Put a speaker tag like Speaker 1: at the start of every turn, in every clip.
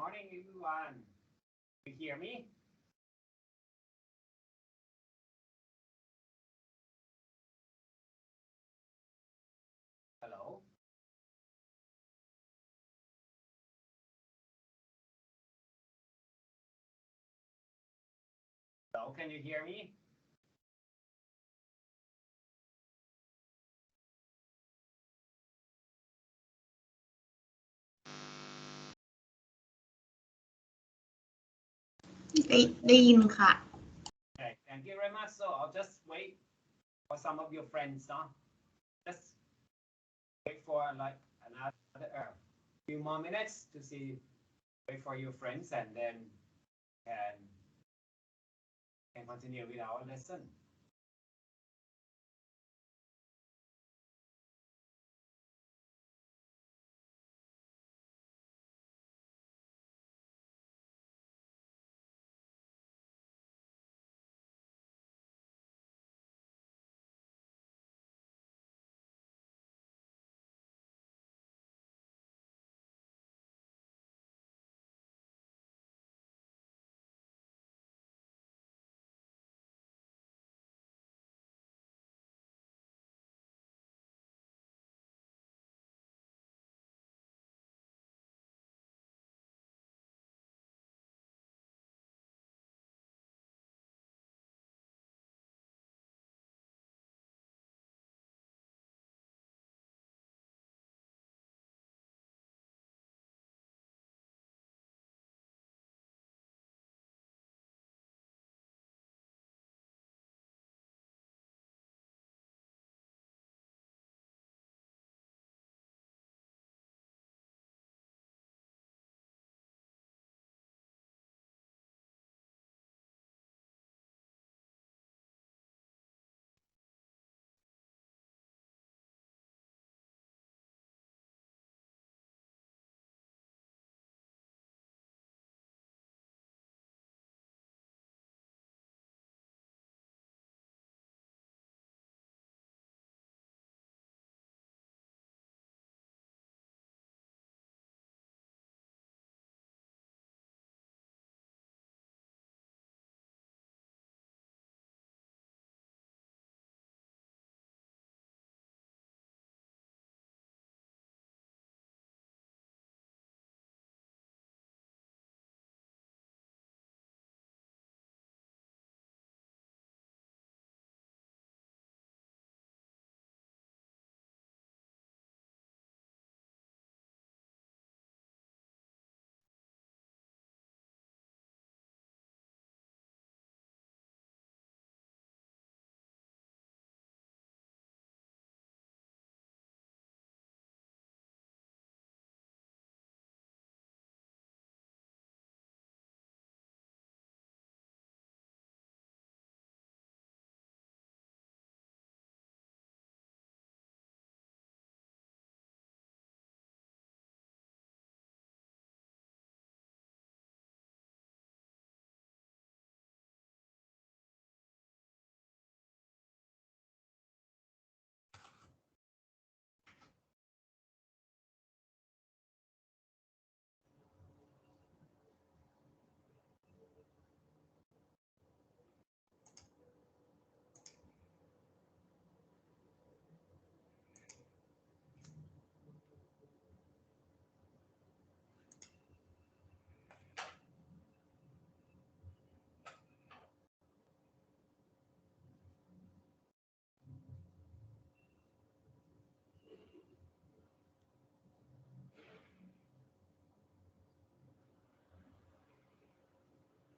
Speaker 1: morning, everyone. You hear me? Hello? Hello, can you hear me? Okay, thank you very much. So I'll just wait for some of your friends, huh? Just wait for like another few more minutes to see. Wait for your friends, and then can continue with our lesson.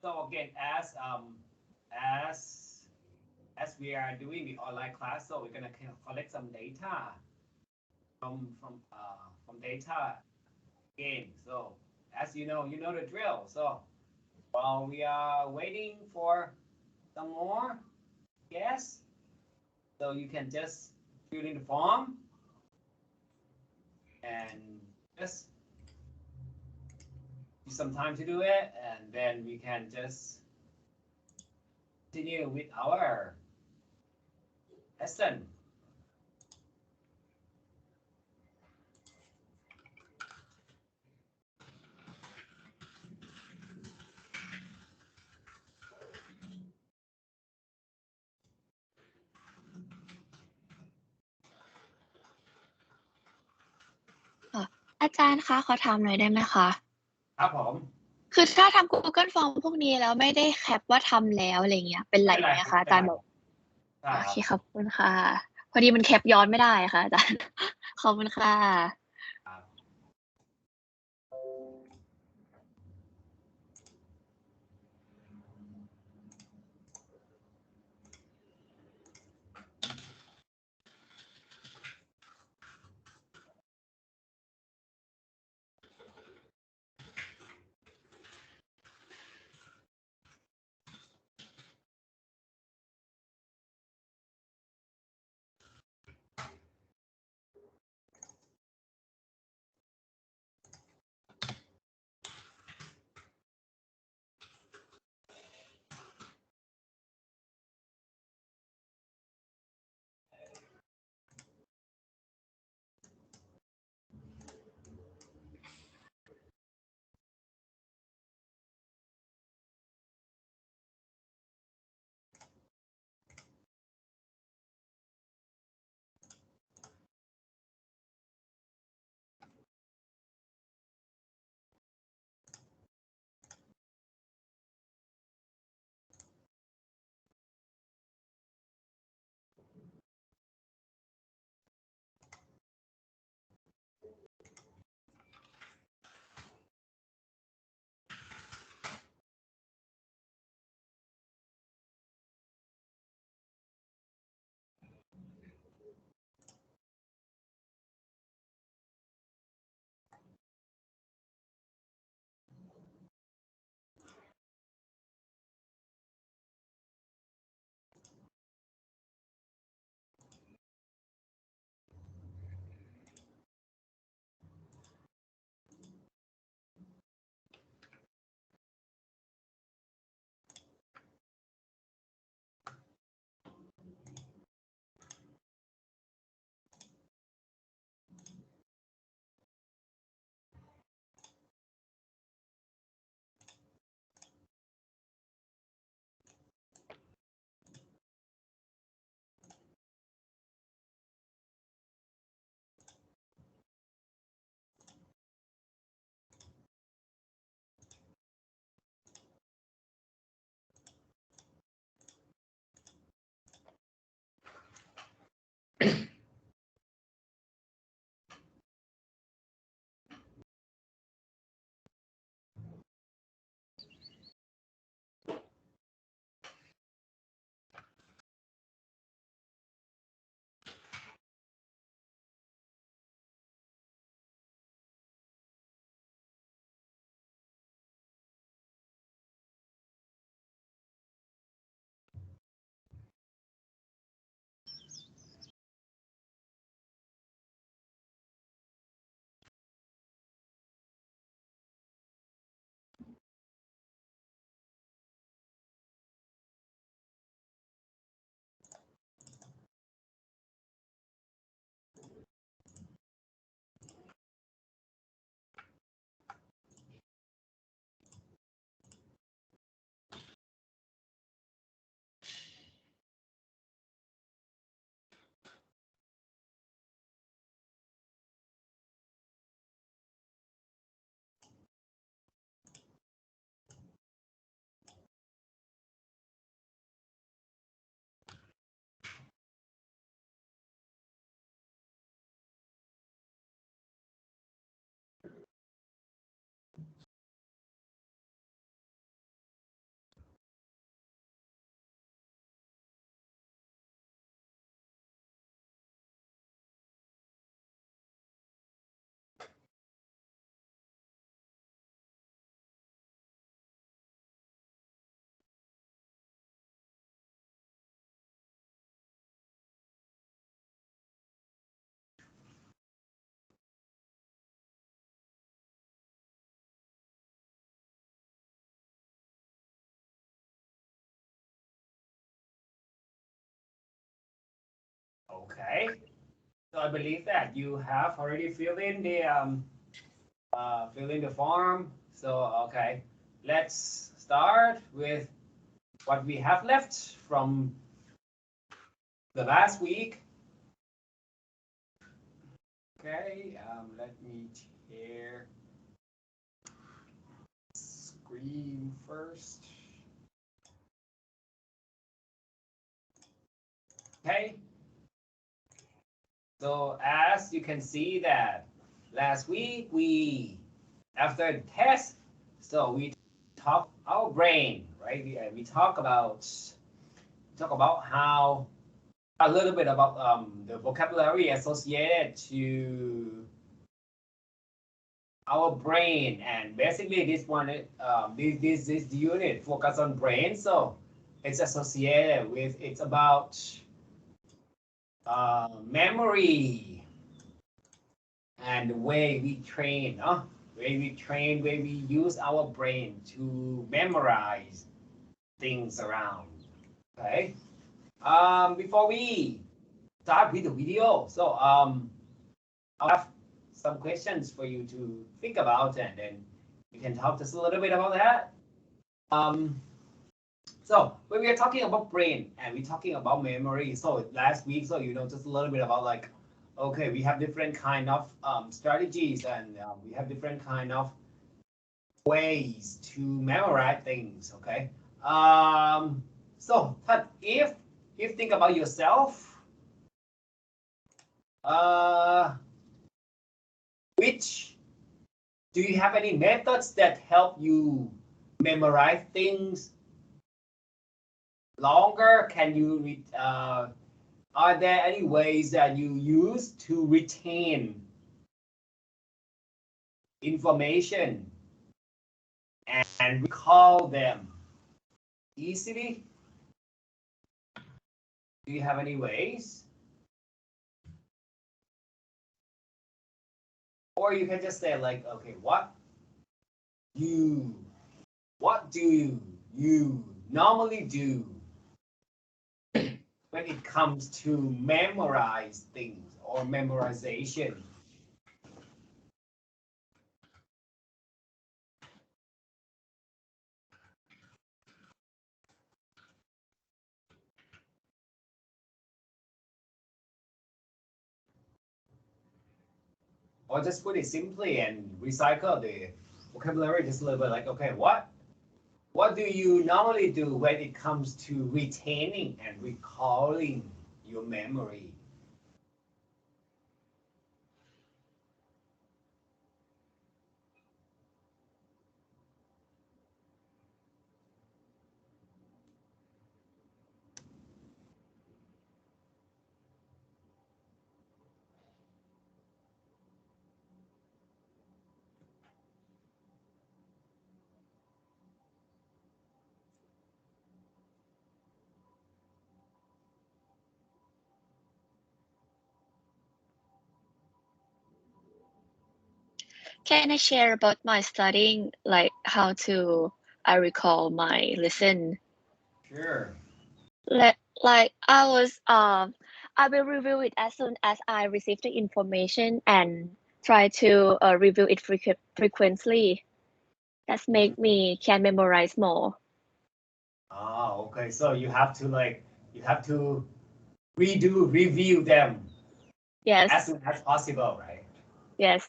Speaker 1: So again, as as we are doing the online class, so we're gonna collect some data from data again. So as you know the drill. So while we are waiting for some more, yes. So you can just fill in the form and just use some time to do it, and then we can just continue with our lesson.
Speaker 2: อาจารย์คะขอถามหน่อยได้ไหมคะ
Speaker 1: ครับผม
Speaker 2: คือถ้าทำ Google Form พวกนี้แล้วไม่ได้แคปว่าทำแล้วอะไรเงี้ยเป็นไรไหมคะอาจารย์บอก
Speaker 1: ใช่
Speaker 2: โอ
Speaker 1: ค
Speaker 2: เครับ ขอบคุณค่ะ พอดีมันแคปย้อนไม่ได้ค่ะอาจารย์ ขอบคุณค่ะ
Speaker 1: ครับ Okay. So I believe that you have already filled in the form. So okay, let's start with what we have left from the last week. Okay, let me share screen first. Okay. So as you can see that last week after the test, so we talk our brain, right? We talk about how a little bit about the vocabulary associated to our brain, and basically this one this unit focus on brain, so it's associated with it's about memory and the way we train, way we use our brain to memorize things around. Okay. Before we start with the video, so I'll have some questions for you to think about, and then you can talk just a little bit about that. So when we are talking about brain and we're talking about memory, so last week, so you know just a little bit about like, okay, we have different kind of strategies, and we have different kind of ways to memorize things. Okay. So but if you think about yourself, which do you have any methods that help you memorize things longer? Can you are there any ways that you use to retain information and recall them easily? Do you have any ways? Or you can just say like, okay, what do you normally do when it comes to memorize things or memorization? Or just put it simply and recycle the vocabulary just a little bit, like, okay, what do you normally do when it comes to retaining and recalling your memory?
Speaker 2: Can I share about my studying, like how to I recall my lesson?
Speaker 1: Sure.
Speaker 2: Like I will review it as soon as I receive the information and try to review it frequently. That make me can memorize more.
Speaker 1: Ah, okay. So you have to review them
Speaker 2: Yes,
Speaker 1: as soon as possible, right?
Speaker 2: yes.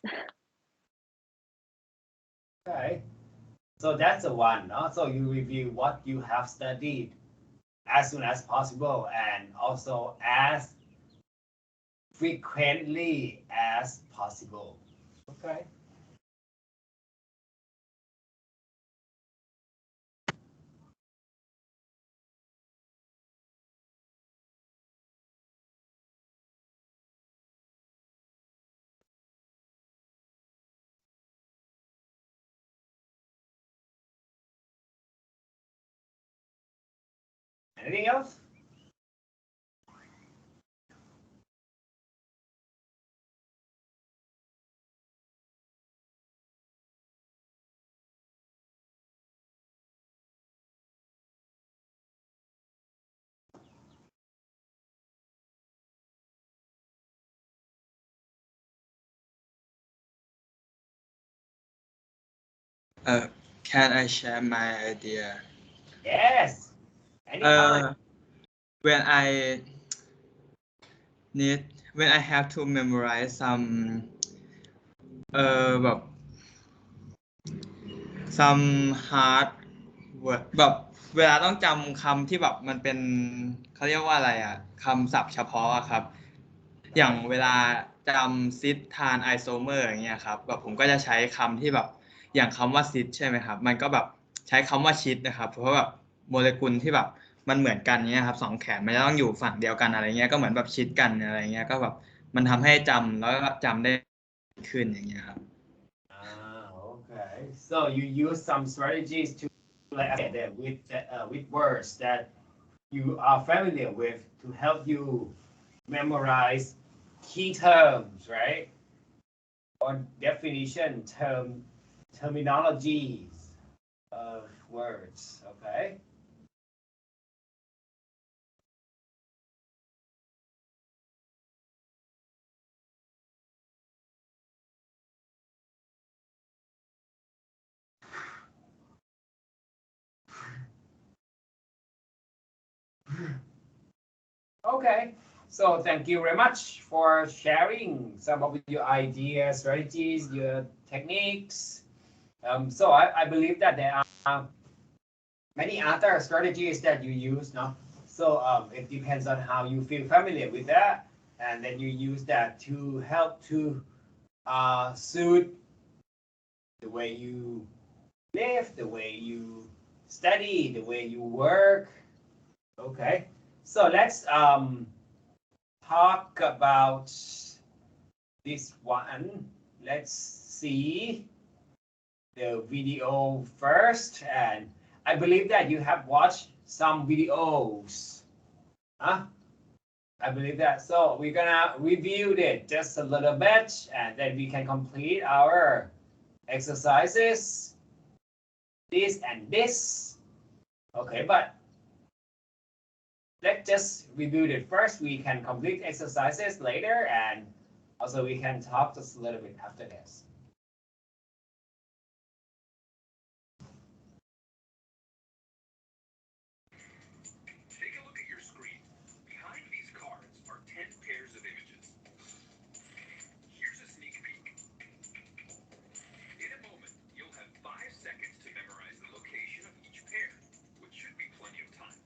Speaker 1: Okay. So that's the one. So you review what you have studied as soon as possible, and also as frequently as possible. Okay. Anything else?
Speaker 3: Can I share my idea?
Speaker 1: Yes. Anytime.
Speaker 3: When I need, when I have to memorize some แบบ some hard word แบบเวลาต้องจำคำที่แบบมันเป็นเขาเรียกว่าอะไรอ่ะคำศัพท์เฉพาะอะครับ อย่างเวลาจำซิดทานไอโซเมอร์อย่างเงี้ยครับแบบผมก็จะใช้คำที่แบบอย่างคำว่าซิดใช่ไหมครับมันก็แบบใช้คำว่าชิดนะครับเพราะแบบโมเลกุลที่แบบมันเหมือนกันเงี้ยครับสองแขนมันจะต้องอยู่ฝั่งเดียวกันอะไรเงี้ยก็เหมือนแบบชิดกันอะไรเงี้ยก็แบบมันทำให้จำแล้วก็จำได้ขึ้นอย่างเงี้ยครับ
Speaker 1: Okay. So you use some strategies to like with words that you are familiar with to help you memorize key terms, right? Or definition terminologies of words. Okay. Okay, so thank you very much for sharing some of your ideas, strategies, your techniques. So I believe that there are many other strategies that you use, no? So it depends on how you feel familiar with that, and then you use that to help to suit the way you live, the way you study, the way you work. Okay, so let's talk about this one. Let's see the video first, and I believe that you have watched some videos. Huh? I believe that. So we're gonna review it just a little bit, and then we can complete our exercises. This and this. Okay, but let's just review it first. We can complete exercises later, and also we can talk just a little bit after this.
Speaker 4: Take a look at your screen. Behind these cards are 10 pairs of images. Here's a sneak peek. In a moment, you'll have 5 seconds to memorize the location of each pair, which should be plenty of time.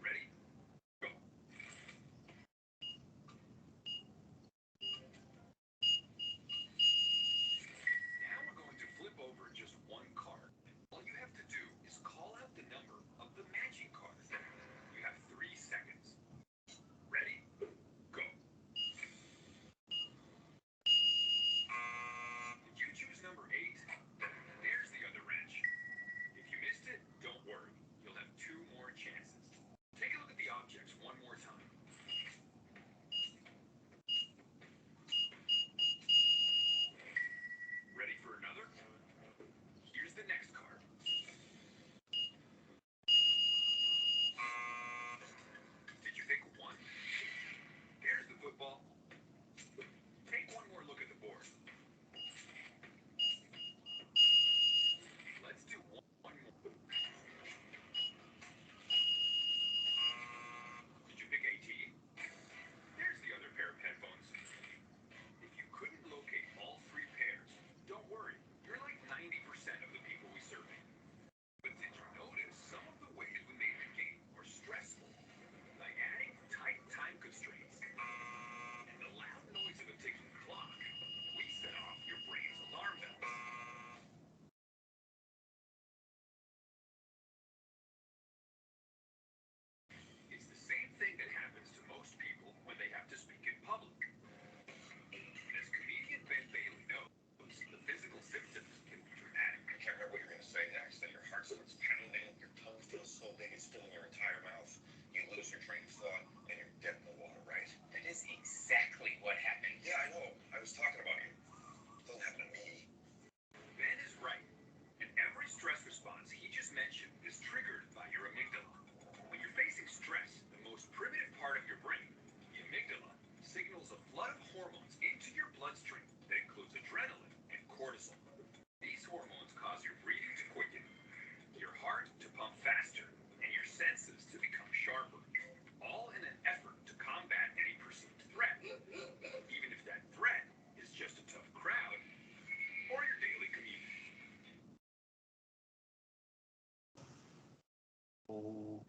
Speaker 4: Ready? Go.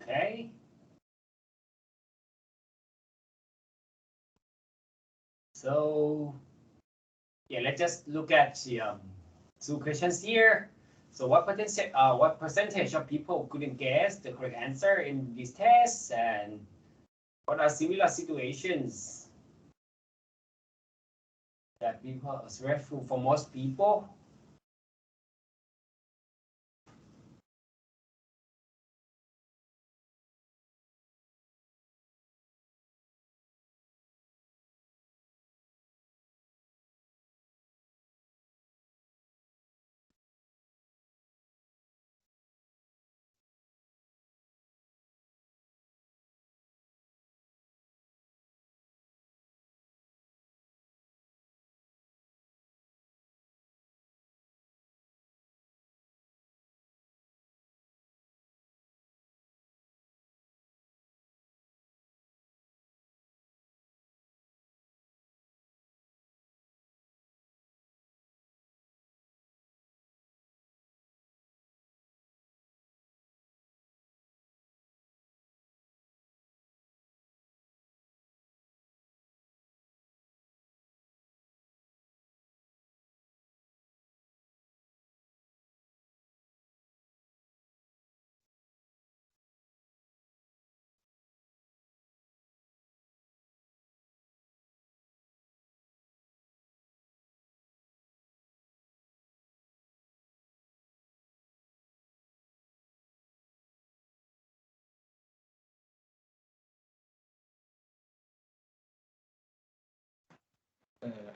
Speaker 1: Okay. So yeah, let's just look at the two questions here. So what percentage of people couldn't guess the correct answer in these tests, and what are similar situations that people are stressful for most people?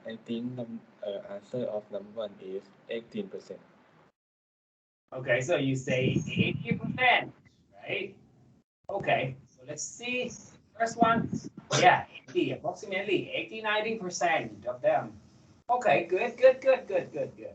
Speaker 5: I think answer of number one is 18%.
Speaker 1: Okay, so you say 80%, right? Okay, so let's see. First one, yeah, 80, approximately 80-90% of them. Okay, good, good, good, good, good, good.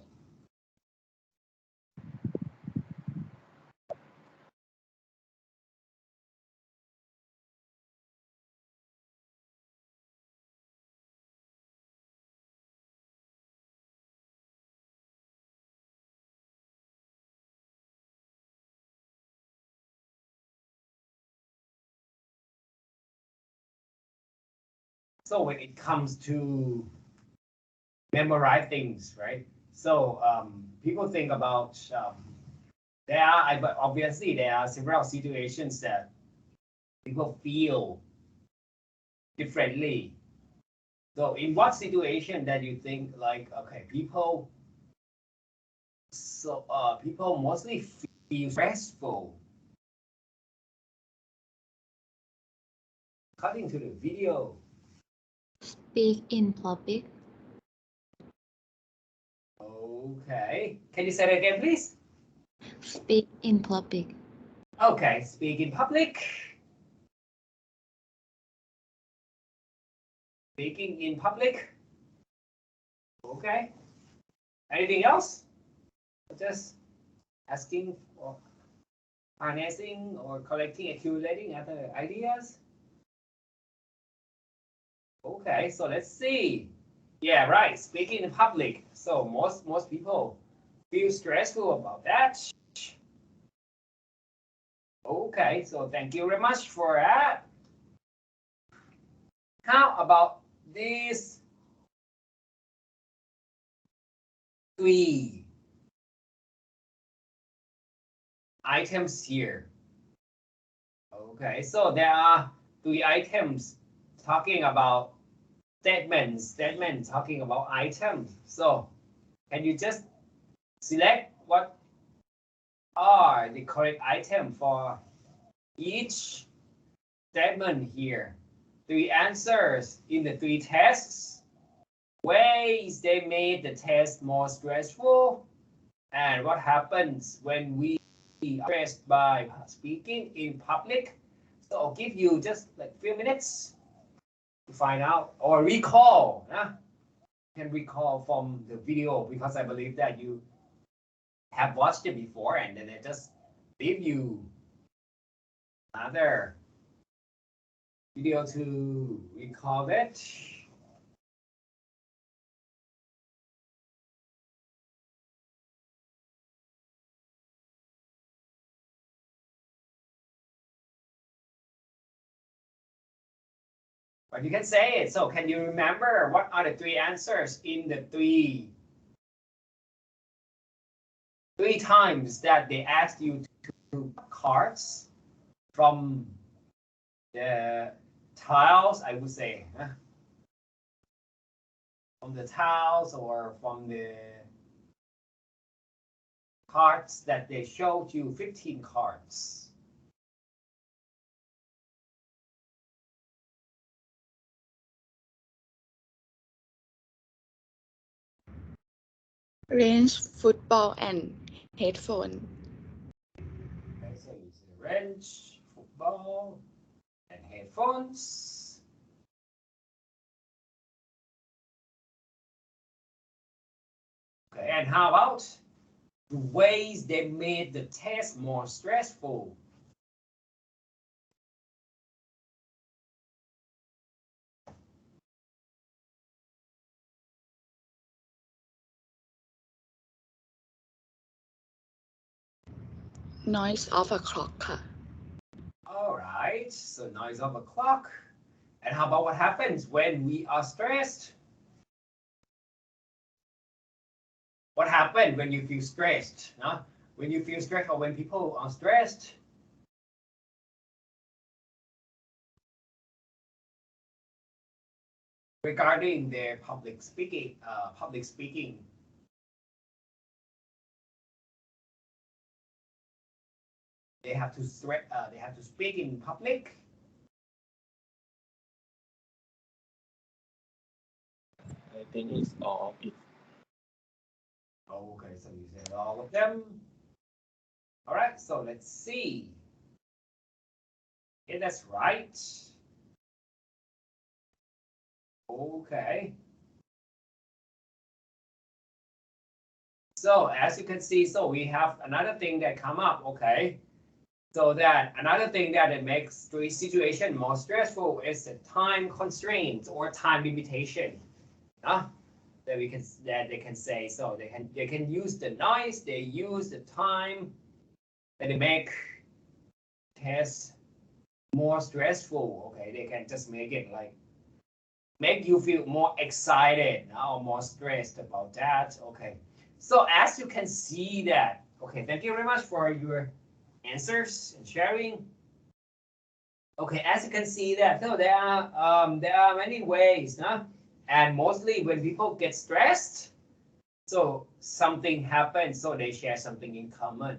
Speaker 1: So when it comes to memorize things, right? So people think about but obviously there are several situations that people feel differently. So in what situation that you think like okay, people people mostly feel stressful according to the video.
Speaker 6: Speak in public.
Speaker 1: Okay, can you say it again, please?
Speaker 6: Speak in public.
Speaker 1: Okay, speak in public. Speaking in public. Okay. Anything else? Just asking for harnessing or collecting, accumulating other ideas. Okay, so let's see. Yeah, right. Speaking in public. So most people feel stressful about that. Okay, so thank you very much for that. How about these three items here? Okay, so there are three items talking about statement talking about items. So can you just select what are the correct item for each statement here? Three answers in the three tests. Ways they made the test more stressful, and what happens when we are stressed by speaking in public. So I'll give you just like a few minutes to find out or recall. Can recall from the video because I believe that you have watched it before and then I just leave you another video to recall it. Or you can say it. So can you remember what are the three answers in the three times that they asked you to cards from the tiles, I would say, from the tiles or from the cards that they showed you, 15 cards.
Speaker 7: Range, football, and headphone.
Speaker 1: Okay, so you say wrench, football, and headphones. Okay, and how about the ways they made the test more stressful?
Speaker 7: Noise of a clock ค่ะ
Speaker 1: All right, so noise of a clock. And how about what happens when we are stressed? What happens when you feel stressed? Huh? When you feel stressed or when people are stressed? Regarding their public speaking, they have to speak in public.
Speaker 5: I think it's all of it.
Speaker 1: Okay, so you said all of them. All right, so let's see. Yeah, that's right. Okay. So as you can see, so we have another thing that come up, okay? So that another thing that it makes the situation more stressful is the time constraints or time limitation. That they can say. So they can use the noise, they use the time, and they make tests more stressful. Okay, they can just make it like make you feel more excited or more stressed about that. Okay, so as you can see that, okay, thank you very much for your answers and sharing. Okay, as you can see that, so there are many ways, and mostly when people get stressed, so something happens, so they share something in common.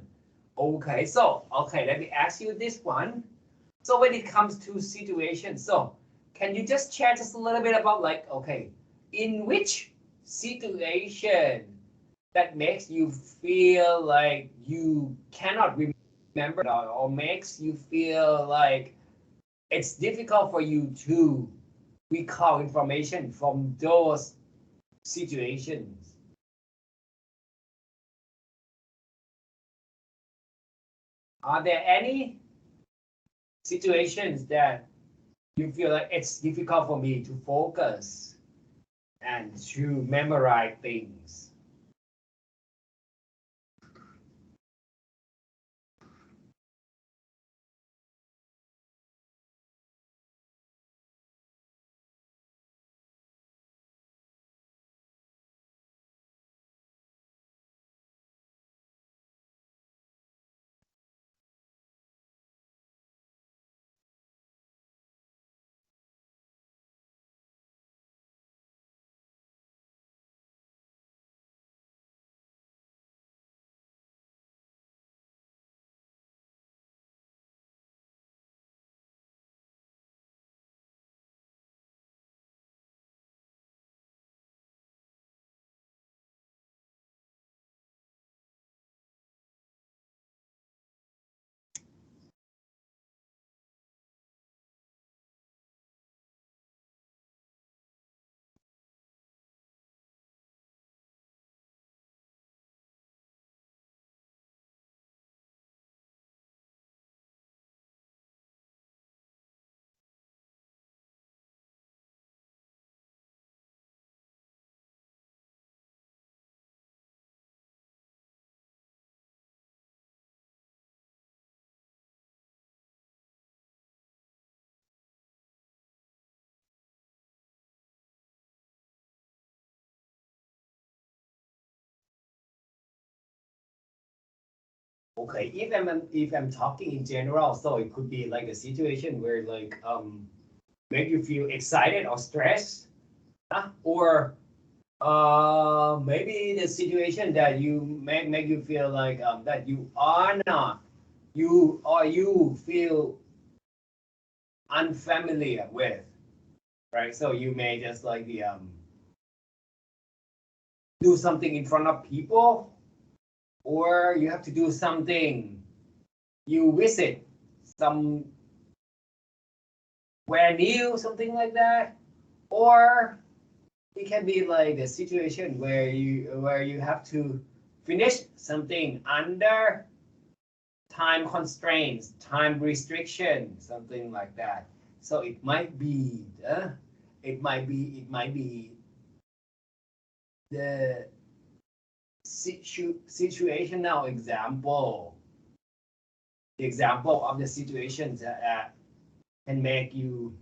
Speaker 1: Okay, so okay, let me ask you this one. So when it comes to situations, so can you just share just a little bit about like, okay, in which situation that makes you feel like you cannot remember or makes you feel like it's difficult for you to recall information from those situations? Are there any situations that you feel like it's difficult for me to focus and to memorize things? Okay, if I'm talking in general, so it could be like a situation where like make you feel excited or stressed, or maybe the situation that you make you feel like that you are not you feel unfamiliar with, right? So you may just like the do something in front of people, or you have to do something, you visit somewhere new, something like that, or it can be like a situation where you have to finish something under time constraints, time restriction, something like that. So it might be the situational example, the example of the situations that can make you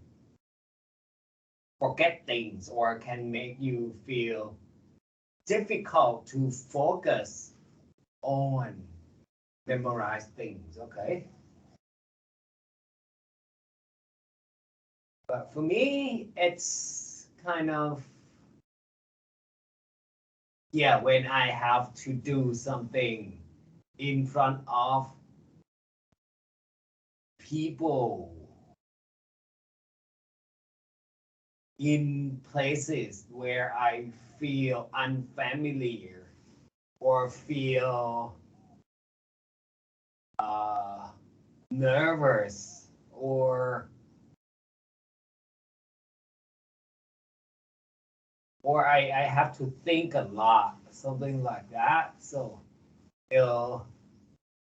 Speaker 1: forget things or can make you feel difficult to focus on memorize things, okay? But for me, it's kind of, yeah, when I have to do something in front of people, in places where I feel unfamiliar or feel nervous, or I have to think a lot, something like that. So it'll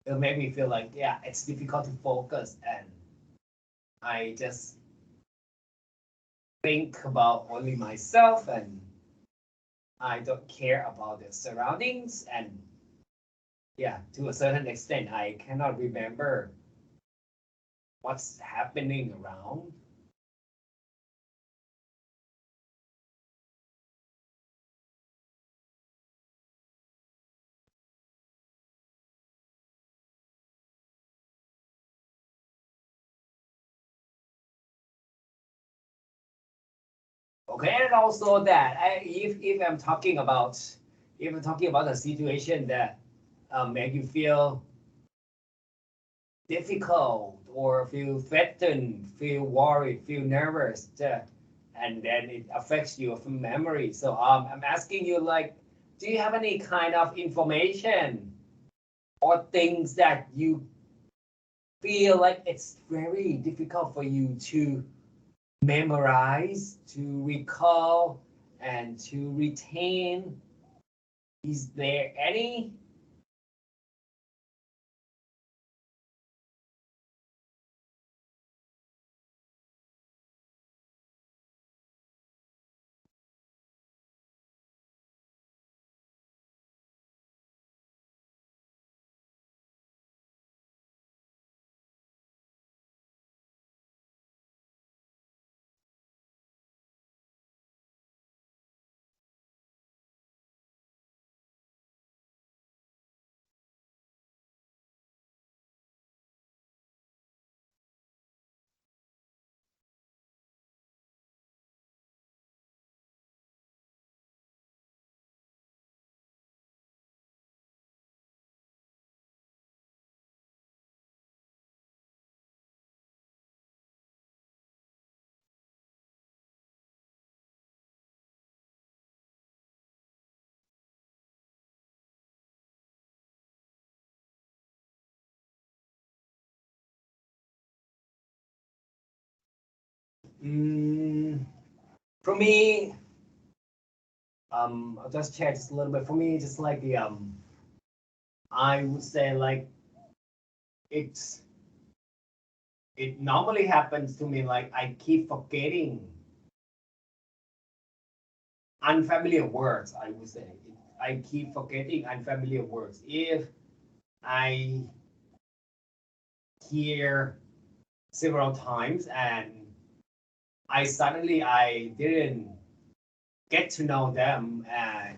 Speaker 1: make me feel like, yeah, it's difficult to focus, and I just think about only myself, and I don't care about the surroundings, and yeah, to a certain extent, I cannot remember what's happening around. Okay, and also that if I'm talking about a situation that make you feel difficult or feel threatened, feel worried, feel nervous, and then it affects your memory. So I'm asking you, like, do you have any kind of information or things that you feel like it's very difficult for you to memorize, to recall, and to retain? Is there any? For me, I'll just share just a little bit. For me, just like the I would say like it normally happens to me like I keep forgetting unfamiliar words. I would say I keep forgetting unfamiliar words. If I hear several times and I didn't get to know them, and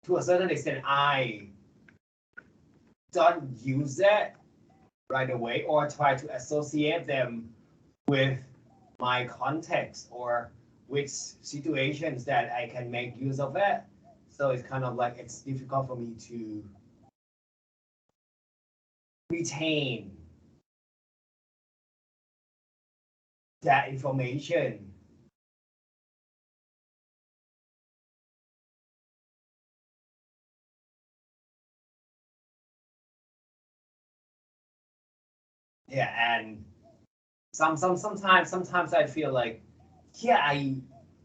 Speaker 1: to a certain extent I don't use it right away or try to associate them with my context or which situations that I can make use of it. So it's kind of like it's difficult for me to retain that information. Yeah, and sometimes I feel like, yeah,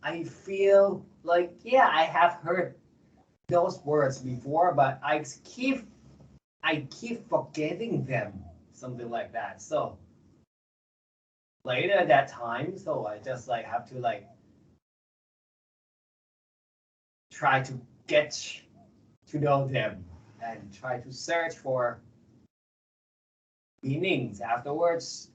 Speaker 1: I feel like, yeah, I have heard those words before, but I keep forgetting them, something like that. So later that time, so I just like have to like try to get to know them and try to search for meanings afterwards.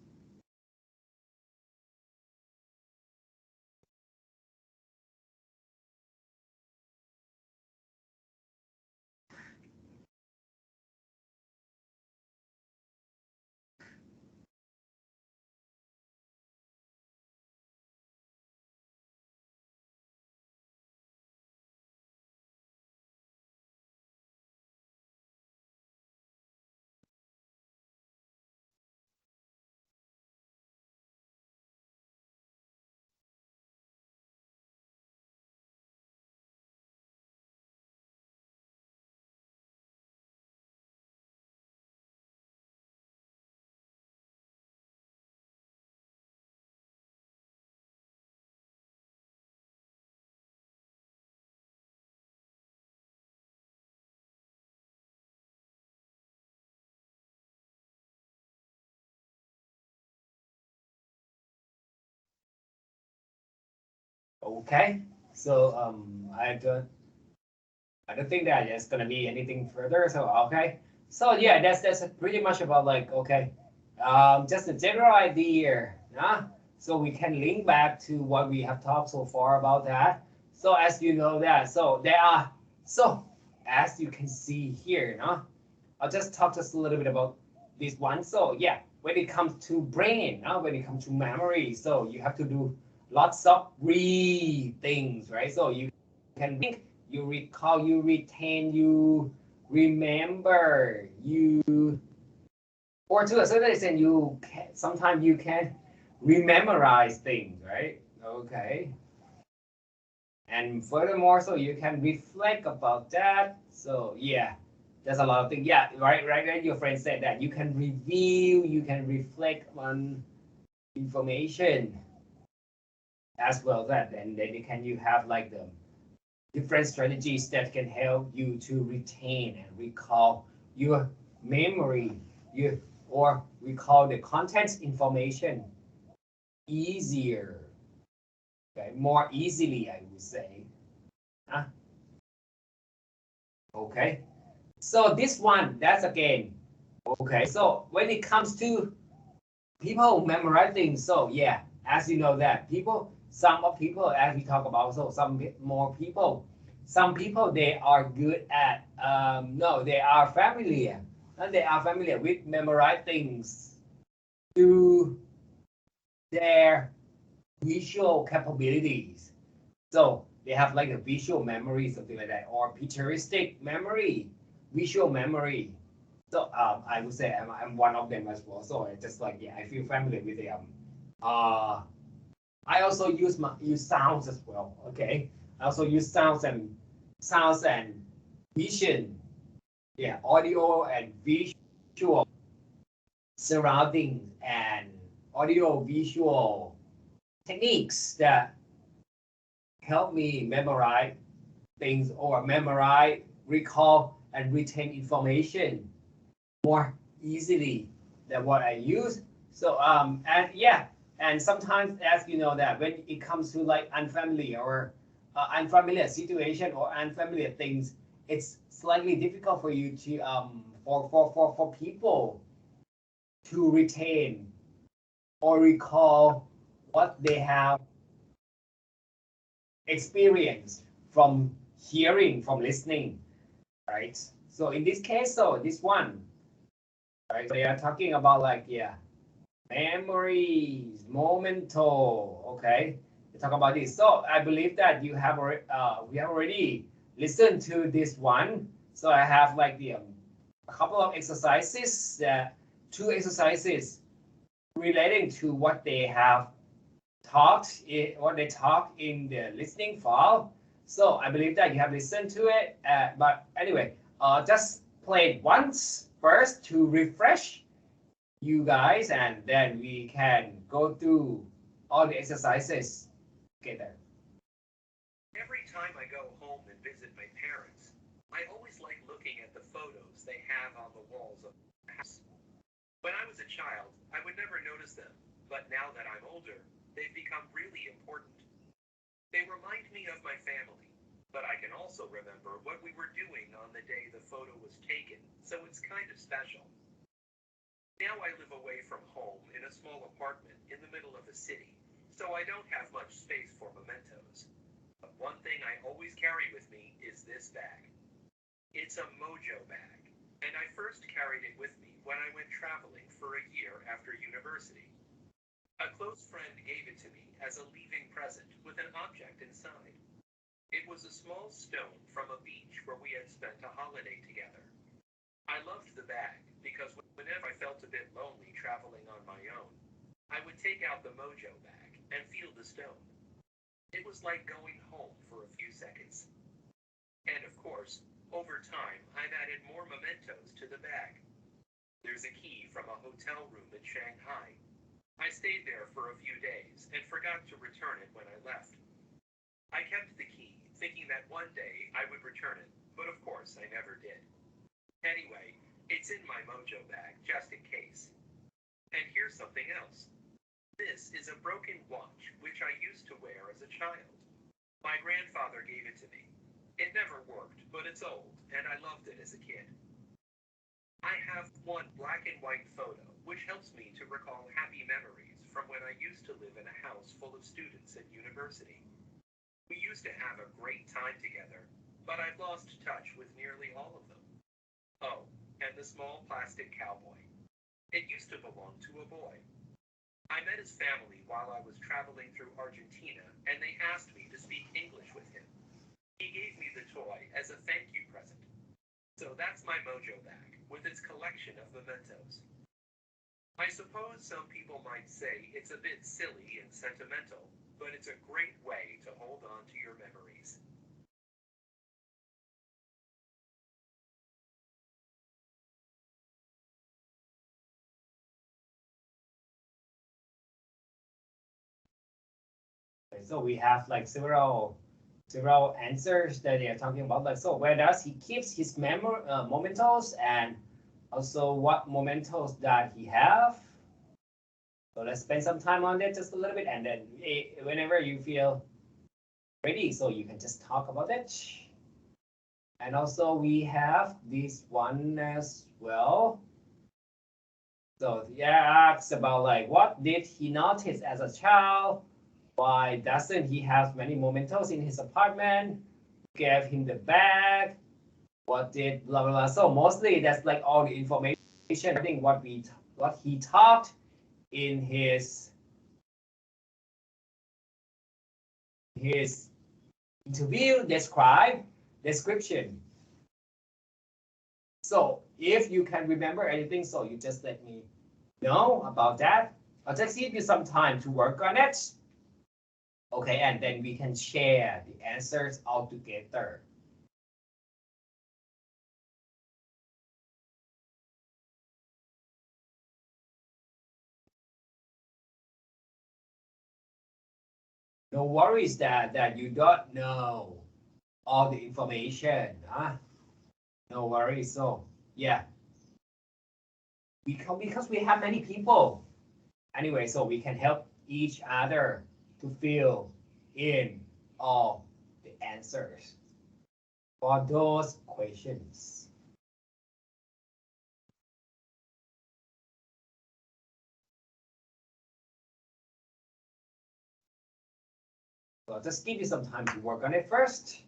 Speaker 1: Okay, so I don't think that there's gonna be anything further. So okay, so yeah, that's pretty much about like okay, just a general idea, huh? So we can link back to what we have talked so far about that. So as you know that, so there are so as you can see here, huh? I'll just talk just a little bit about this one. So yeah, when it comes to brain, when it comes to memory, so you have to do lots of things, right? So you can think, you recall, you retain, you remember, you, or to a certain extent, you can, sometimes you can rememorize things, right? Okay. And furthermore, so you can reflect about that. So yeah, there's a lot of things. Yeah, right. Your friend said that you can review, you can reflect on information as well. That then can you have like the different strategies that can help you to retain and recall your memory, or recall the contents information easier, okay, more easily, I would say. Huh? Okay. So this one, that's again, okay. So when it comes to people memorizing, so yeah, as you know that some people, as we talk about, so some people, they are good at, no, they are familiar, and they are familiar with memorizing things to their visual capabilities. So they have like a visual memory, something like that, or picturistic memory, visual memory. So I would say I'm one of them as well. So I just like, yeah, I feel familiar with them. I also use sounds as well. Okay, I also use sounds and vision. Yeah, audio and visual surroundings and audio visual techniques that help me memorize things or memorize, recall, and retain information more easily than what I use. So and yeah, and sometimes, as you know, that when it comes to like unfamiliar or unfamiliar situation or unfamiliar things, it's slightly difficult for you to for people to retain or recall what they have experienced from hearing, from listening, right? So in this case, so this one, Right? They are talking about like, yeah, memories, momento. Okay, they talk about this. So I believe that you have already, we have already listened to this one. So I have like the a couple of exercises, two exercises relating to what they have talked, what they talk in the listening file. So I believe that you have listened to it. But anyway, just play it once first to refresh you guys, and then we can go through all the exercises together.
Speaker 4: Every time I go home and visit my parents, I always like looking at the photos they have on the walls of the house. When I was a child, I would never notice them, but now that I'm older, they've become really important. They remind me of my family, but I can also remember what we were doing on the day the photo was taken, so it's kind of special. Now I live away from home in a small apartment in the middle of the city, so I don't have much space for mementos. But one thing I always carry with me is this bag. It's a Mojo bag, and I first carried it with me when I went traveling for a year after university. A close friend gave it to me as a leaving present with an object inside. It was a small stone from a beach where we had spent a holiday together. I loved the bag because whenever I felt a bit lonely traveling on my own, I would take out the Mojo bag and feel the stone. It was like going home for a few seconds. And of course, over time, I've added more mementos to the bag. There's a key from a hotel room in Shanghai. I stayed there for a few days and forgot to return it when I left. I kept the key, thinking that one day I would return it, but of course I never did. Anyway, it's in my Mojo bag, just in case. And here's something else. This is a broken watch, which I used to wear as a child. My grandfather gave it to me. It never worked, but it's old, and I loved it as a kid. I have one black and white photo, which helps me to recall happy memories from when I used to live in a house full of students at university. We used to have a great time together, but I've lost touch with nearly all of them. Oh, and the small plastic cowboy. It used to belong to a boy. I met his family while I was traveling through Argentina, and they asked me to speak English with him. He gave me the toy as a thank you present. So that's my Mojo bag, with its collection of mementos. I suppose some people might say it's a bit silly and sentimental, but it's a great way to hold on to your memories.
Speaker 1: So we have like several answers that they are talking about. Like, so where does he keeps his mementos, and also what mementos that he have? So let's spend some time on it just a little bit, and then whenever you feel ready, so you can just talk about it. And also we have this one as well. So yeah, asks about like what did he notice as a child? Why doesn't he have many mementos in his apartment? Gave him the bag. What did blah blah blah. So mostly that's like all the information. I think what he taught in his interview description. So if you can remember anything, so you just let me know about that. I'll just give you some time to work on it. Okay, and then we can share the answers all together. No worries that you don't know all the information. Huh? No worries. So yeah, because we have many people. Anyway, so we can help each other to fill in all the answers for those questions. So just give you some time to work on it first.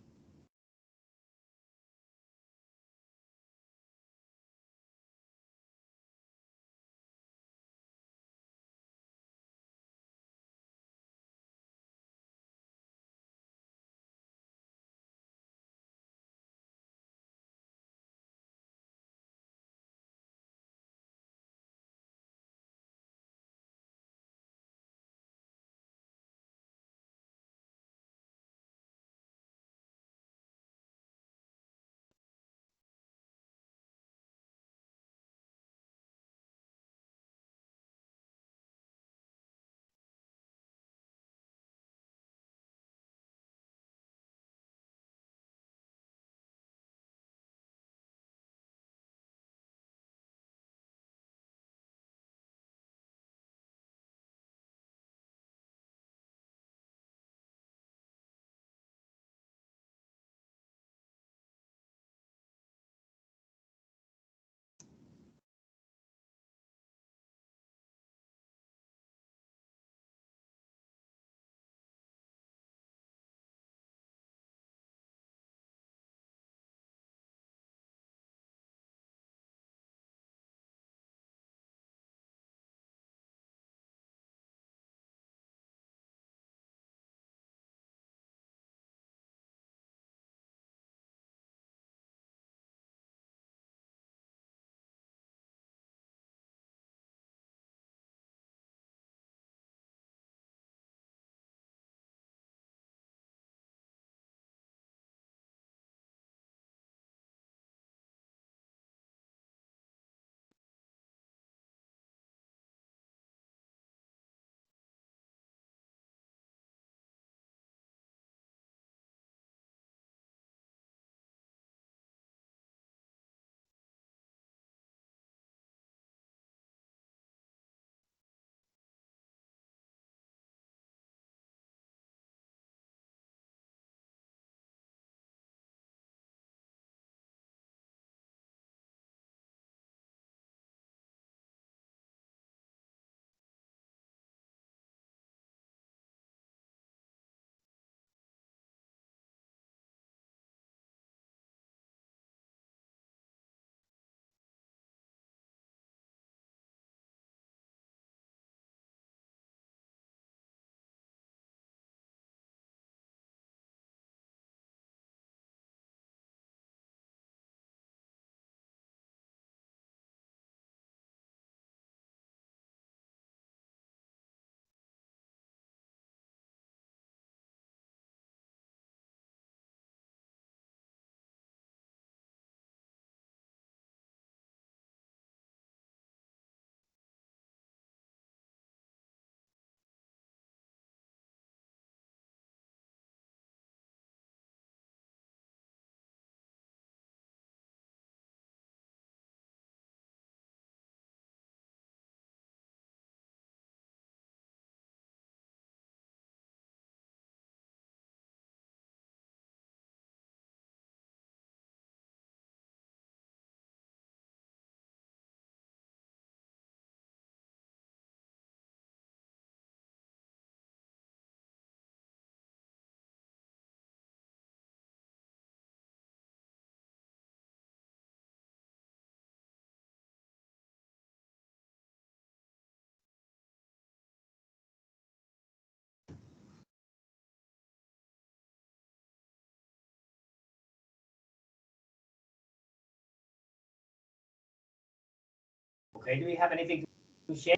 Speaker 1: Okay, do we have anything to share?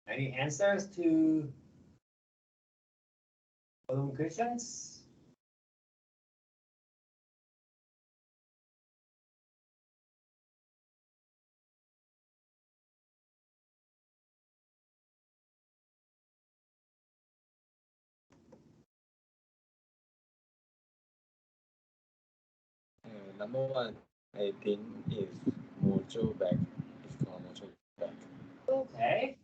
Speaker 1: Any answers to following questions?
Speaker 5: Number one, I think is Mojo Bag. It's called Mojo Bag.
Speaker 1: Okay.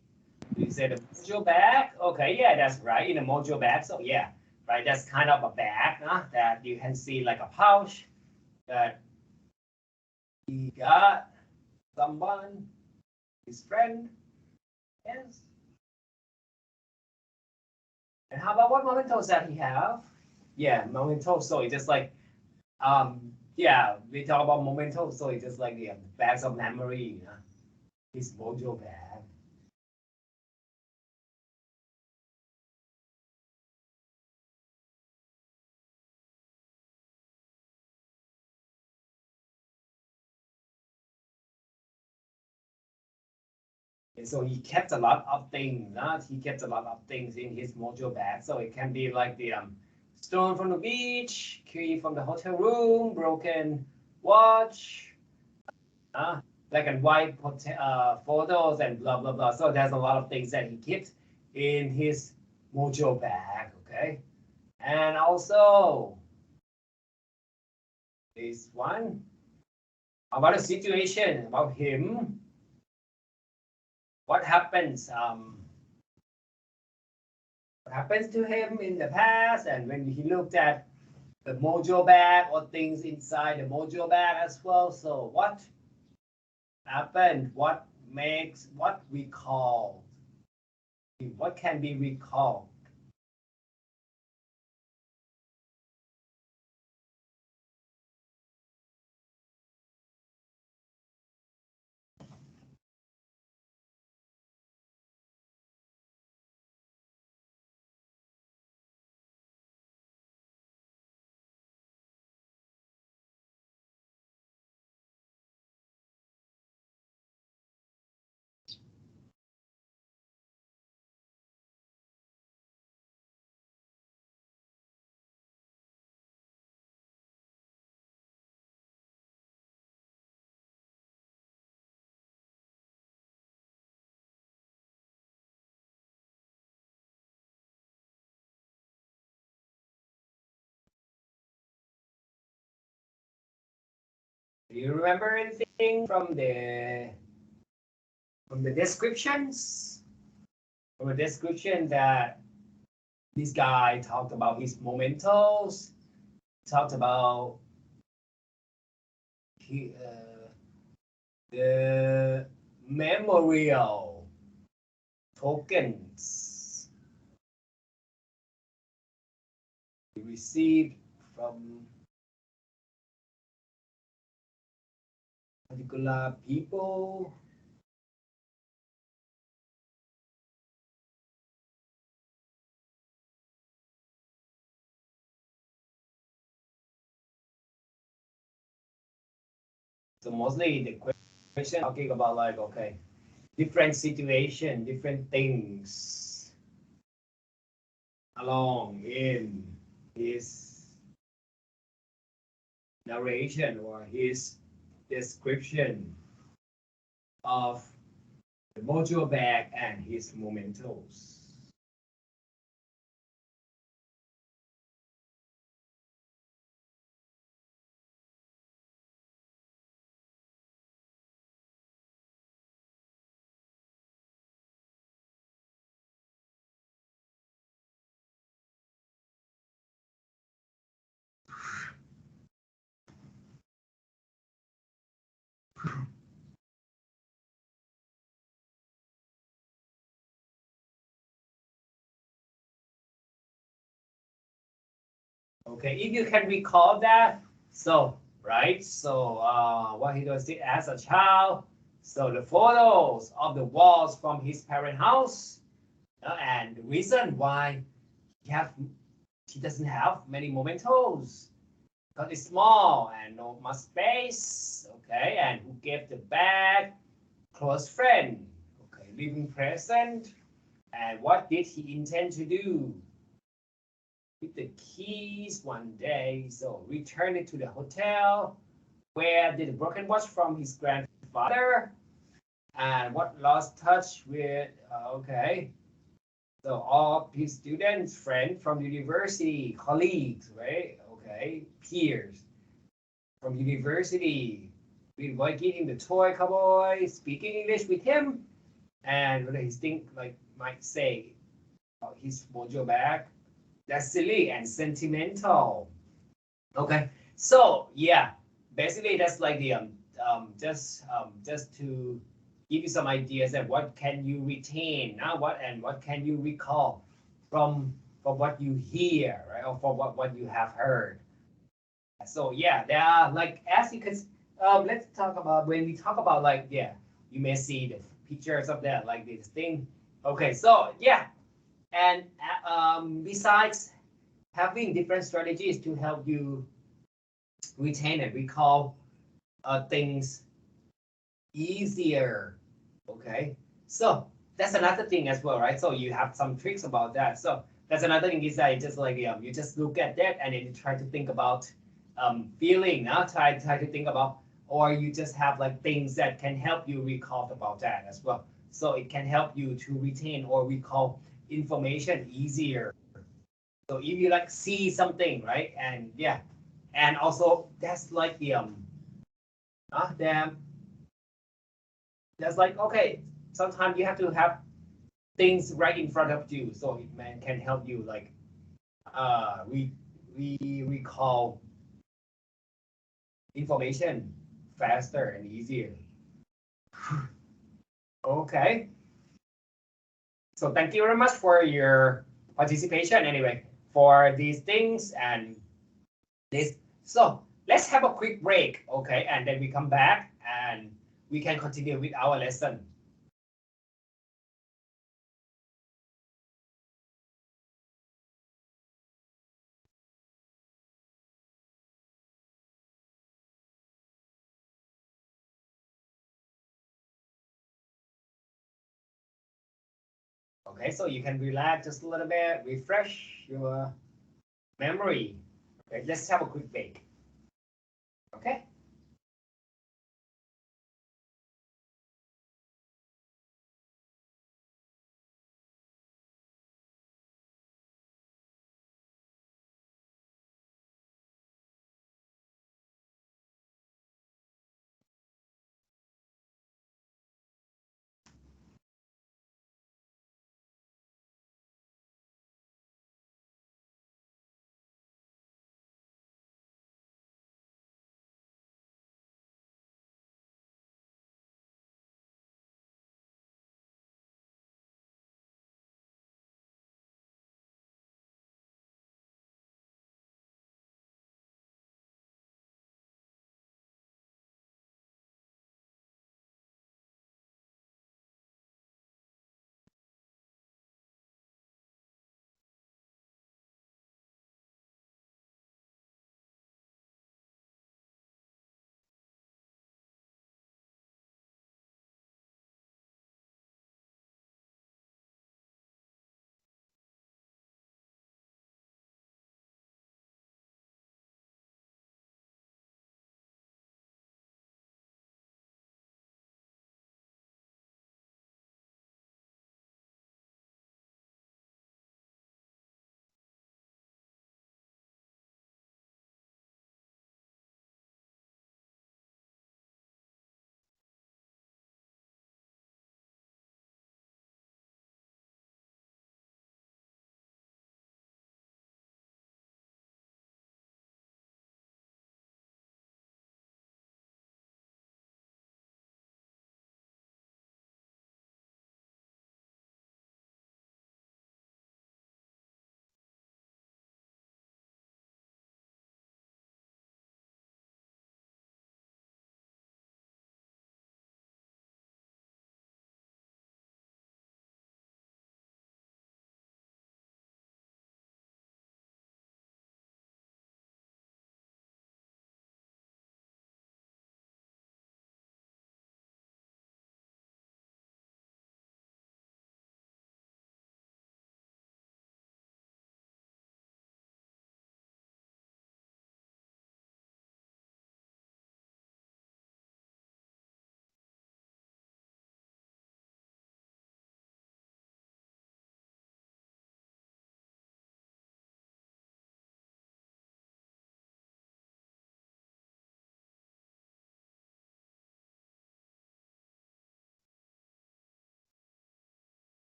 Speaker 1: You said a mojo bag. Okay, yeah, that's right. In a mojo bag. So yeah, right. That's kind of a bag that you can see like a pouch that he got someone, his friend. Yes. And how about what mementos that he have? Yeah, mementos. So it's just like yeah, we talk about mementos. So it's just like the bags of memory. His mojo bag. And so he kept a lot of things. He kept a lot of things in his mojo bag. So it can be like the stone from the beach, key from the hotel room, broken watch, black and white photos, and blah blah blah. So there's a lot of things that he kept in his mojo bag. Okay, and also this one about a situation about him. What happens? What happens to him in the past, and when he looked at the mojo bag or things inside the mojo bag as well. So what happened? What makes what recalled? What can be recalled? Do you remember anything from the descriptions? From the description that this guy talked about his mementos, talked about the memorial tokens he received from particular people. So mostly the question talking about like, okay, different situation, different things along in his narration or his description of the mojo bag and his mementos. Okay, if you can recall that, so right, so what he does as a child, so the photos of the walls from his parent house, and the reason why he doesn't have many mementos because it's small and no much space. Okay, and who gave the bag? Close friend. Okay, living present. And what did he intend to do with the keys one day? So return it to the hotel. Where did the broken watch from his grandfather? And what lost touch with? Okay. So all his students, friends from university, colleagues, right? Okay, peers from university. We invite him the toy cowboy, speaking English with him, and what his think like might say about his mojo bag. That's silly and sentimental. Okay, so yeah, basically that's like the just to give you some ideas that what can you retain now, what can you recall from what you hear, right, or from what you have heard. So yeah, there are like as you can. Let's talk about when we talk about like yeah, you may see the pictures of that like this thing. Okay, so yeah, and besides having different strategies to help you retain and recall things easier. Okay, so that's another thing as well, right? So you have some tricks about that. So that's another thing is that just like you just look at that and then you try to think about feeling. Now try to think about, or you just have like things that can help you recall about that as well. So it can help you to retain or recall information easier. So if you like see something, right, and yeah, and also that's like the damn that's like okay, sometimes you have to have things right in front of you so it can help you like we recall information faster and easier. Okay, so thank you very much for your participation anyway for these things and this. So let's have a quick break, okay, and then we come back and we can continue with our lesson. Okay, so you can relax just a little bit, refresh your memory. Okay, let's have a quick break. Okay.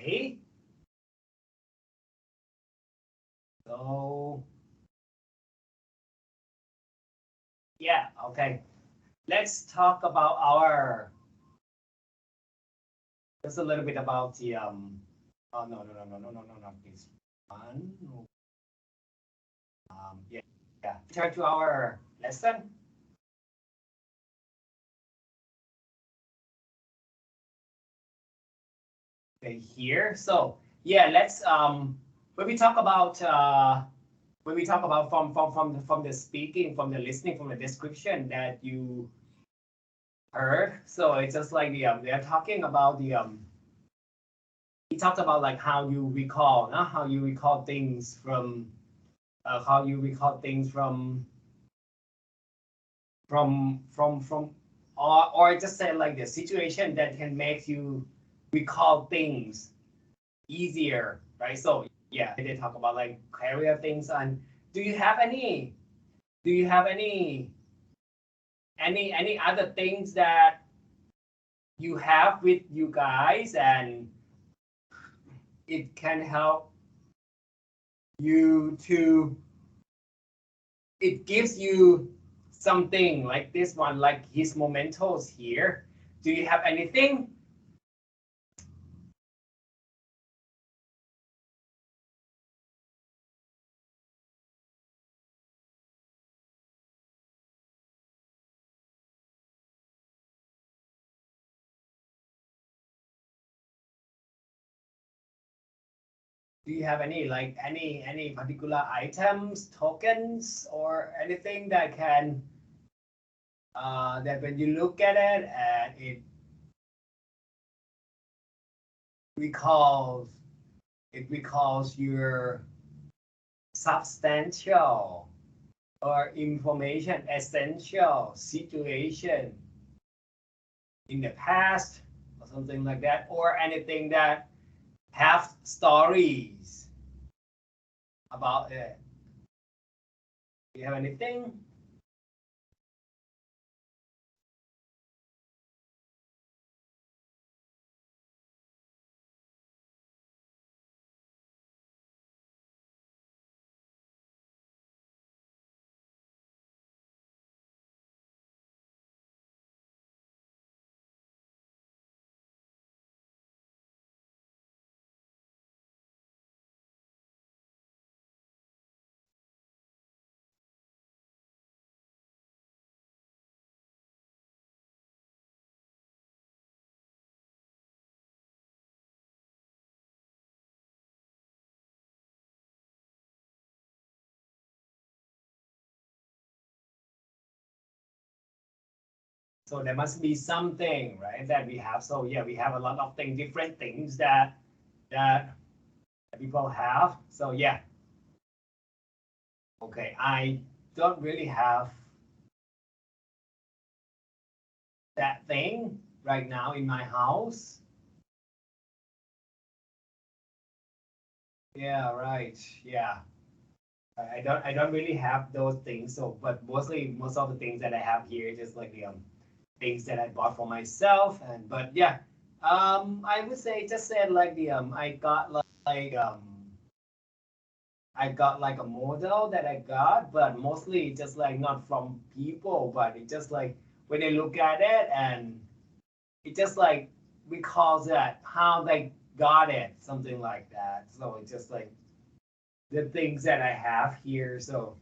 Speaker 1: Okay. So, yeah, okay. Let's talk about just a little bit about the, oh, no, not this one. Yeah, turn to our lesson. Okay, here. So, yeah, let's, when we talk about from the speaking, from the listening, from the description that you heard, so it's just like they're talking about he talked about like how you recall, how you recall things from or just say like the situation that can make you recall things easier, right? So yeah, they talk about like career things. And do you have any other things that you have with you guys and it can help you to, it gives you something like this one, like his mementos here. Do you have anything? Do you have any like any particular items, tokens, or anything that can that when you look at it and it recalls your substantial or information essential situation in the past or something like that, or anything that have stories about it? Do you have anything? So there must be something, right, that we have. So yeah, we have a lot of things, different things that people have. So yeah. Okay, I don't really have that thing right now in my house. Yeah, right. Yeah. I don't really have those things. So, but most of the things that I have here is just like the things that I bought for myself. And but yeah, I would say just said like the I got like a model that I got, but mostly just like not from people, but it just like when they look at it and it just like recalls that how they got it, something like that. So it's just like the things that I have here. So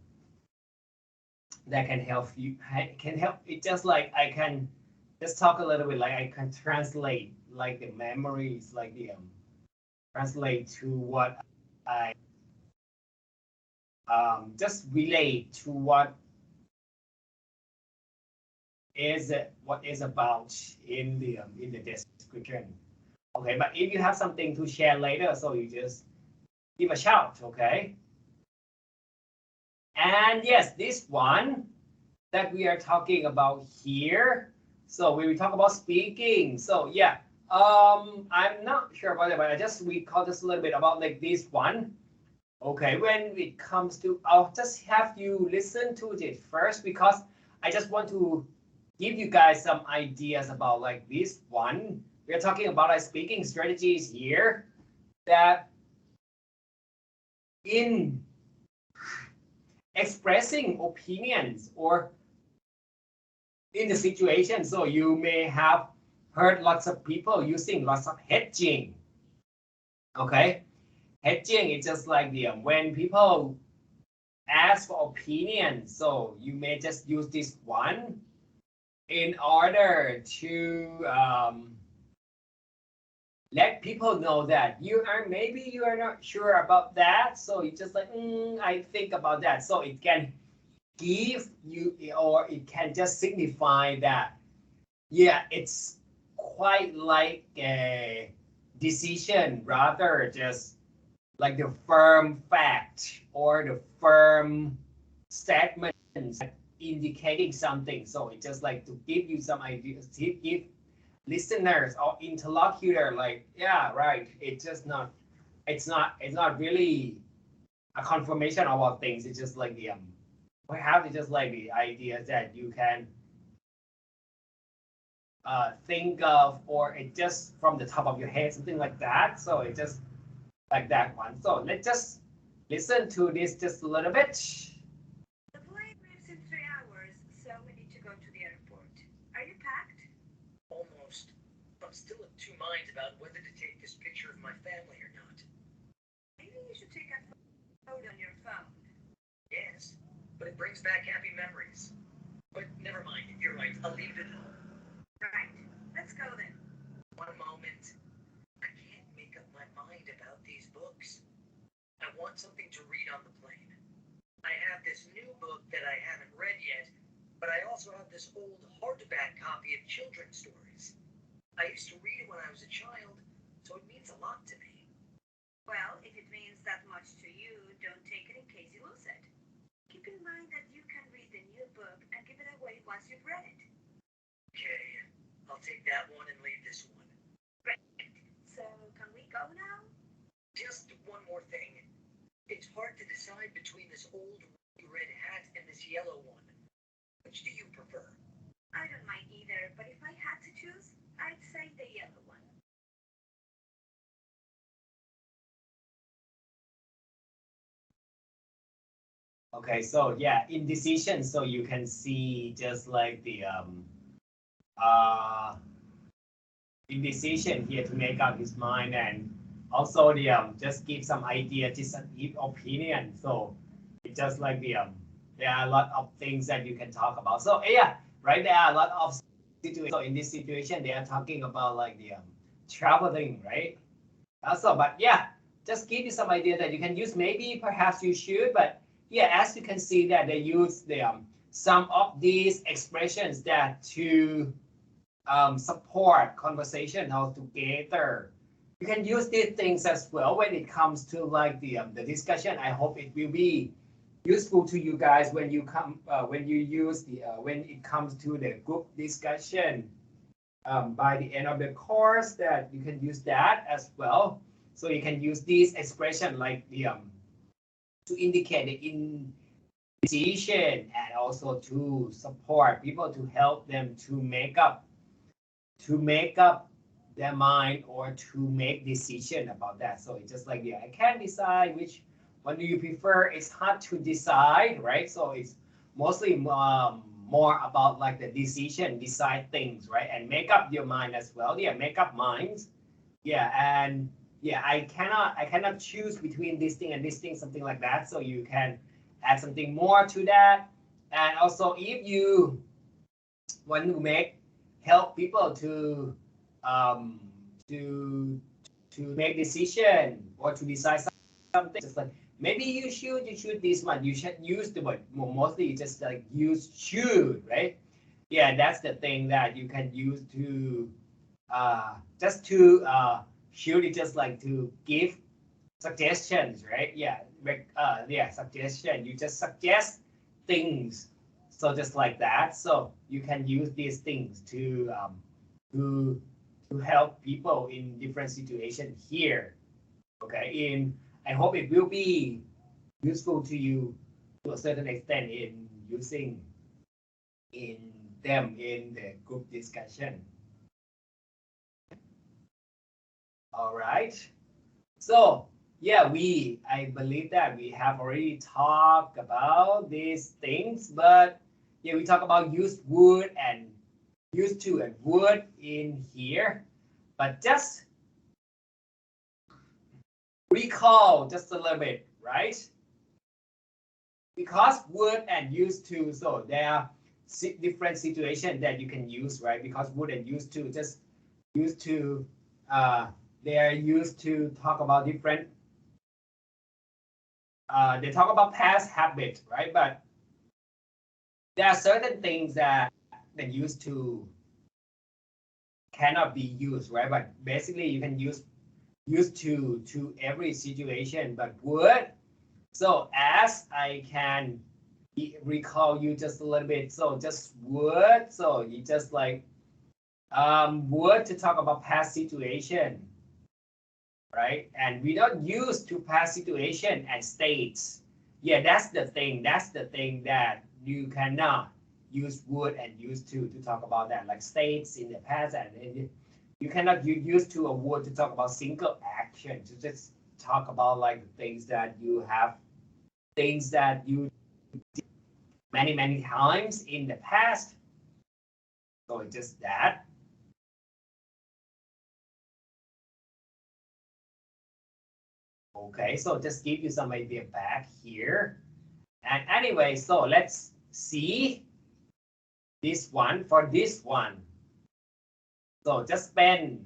Speaker 1: that can help you, can help it just like I can just talk a little bit like I can translate like the memories, like the translate to what I just relate to what is about in the description. Okay, but if you have something to share later, so you just give a shout, okay? And yes, this one that we are talking about here. So we will talk about speaking. So yeah, I'm not sure about it, but I just recall just a little bit about like this one. Okay, when it comes to, I'll just have you listen to it first because I just want to give you guys some ideas about like this one. We're talking about like speaking strategies here. that in expressing opinions or in the situation, so you may have heard lots of people using lots of hedging. Okay, hedging is just like the when people ask for opinion, so you may just use this one in order to let people know that maybe you are not sure about that, so you just like I think about that, so it can give you, or it can just signify that yeah, it's quite like a decision rather just like the firm fact or the firm statement indicating something. So it's just like to give you some ideas, to give listeners or interlocutor like, yeah, right. It's just not, it's not really a confirmation about things. It's just like the perhaps it's just like the idea that you can think of, or it just from the top of your head, something like that. So it just like that one. So let's just listen to this just a little bit.
Speaker 8: The plane leaves in 3 hours, so we need to go to the airport. Are you packed?
Speaker 9: Almost. I'm still of two minds about whether to take this picture of my family or not.
Speaker 8: Maybe you should take a photo on your phone.
Speaker 9: Yes, but it brings back happy memories. But never mind, you're right, I'll leave it at home.
Speaker 8: Right. Let's go then.
Speaker 9: One moment. I can't make up my mind about these books. I want something to read on the plane. I have this new book that I haven't read yet, but I also have this old hardback copy of children's stories. I used to read it when I was a child, so it means a lot to me.
Speaker 8: Well, if it means that much to you, don't take it in case you lose it. Keep in mind that you can read the new book and give it away once you've read it.
Speaker 9: Okay, I'll take that one and leave this one.
Speaker 8: Great. So, can we go now?
Speaker 9: Just one more thing. It's hard to decide between this old red hat and this yellow one. Which do you prefer?
Speaker 8: I don't mind either, but if I had to choose, I'd say the yellow one.
Speaker 1: Okay, so yeah, indecision. So you can see just like the indecision here to make up his mind, and also the just give some idea, just give opinion. So it's just like the there are a lot of things that you can talk about. So yeah, right, there are a lot of situations. So in this situation, they are talking about like the traveling, right? Also, but yeah, just give you some idea that you can use. Maybe perhaps you should, but yeah, as you can see that they use the some of these expressions that to support conversation altogether. You can use these things as well when it comes to like the discussion. I hope it will be useful to you guys when you come when you use the when it comes to the group discussion by the end of the course, that you can use that as well. So you can use this expression like the to indicate the indecision, and also to support people, to help them to make up their mind or to make decision about that. So it's just like, yeah, I can't decide which one do you prefer. It's hard to decide, right? So it's mostly more about like the decision, decide things, right? And make up your mind as well. Yeah, make up minds. Yeah, and yeah, I cannot choose between this thing and this thing, something like that. So you can add something more to that. And also, if you want to help people to to make decision or to decide something, just like maybe you should this one, you should use the word, mostly you just like use should, right? Yeah, that's the thing that you can use to just to should, it just like to give suggestions, right? Yeah, yeah, suggestion, you just suggest things. So just like that, so you can use these things to help people in different situations here. Okay, I hope it will be useful to you to a certain extent in using in them in the group discussion. All right. So yeah, I believe that we have already talked about these things, but yeah, we talk about use would and used to and would in here, but just recall just a little bit, right? Because would and used to, so there are different situations that you can use, right? Because would and used to just used to, they are used to talk about different, they talk about past habit, right? But there are certain things that used to cannot be used, right? But basically you can use used to every situation, but would. So as I can recall you just a little bit, so just would, so you just like would to talk about past situation, right? And we don't use to past situation and states. Yeah, that's the thing that you cannot use would and used to talk about that, like states in the past, and you cannot use to a would to talk about single action, to just talk about like things that you have, things that you did many times in the past. So it's just that. Okay, so just give you some idea back here. And anyway, so let's see this one. For this one, so just spend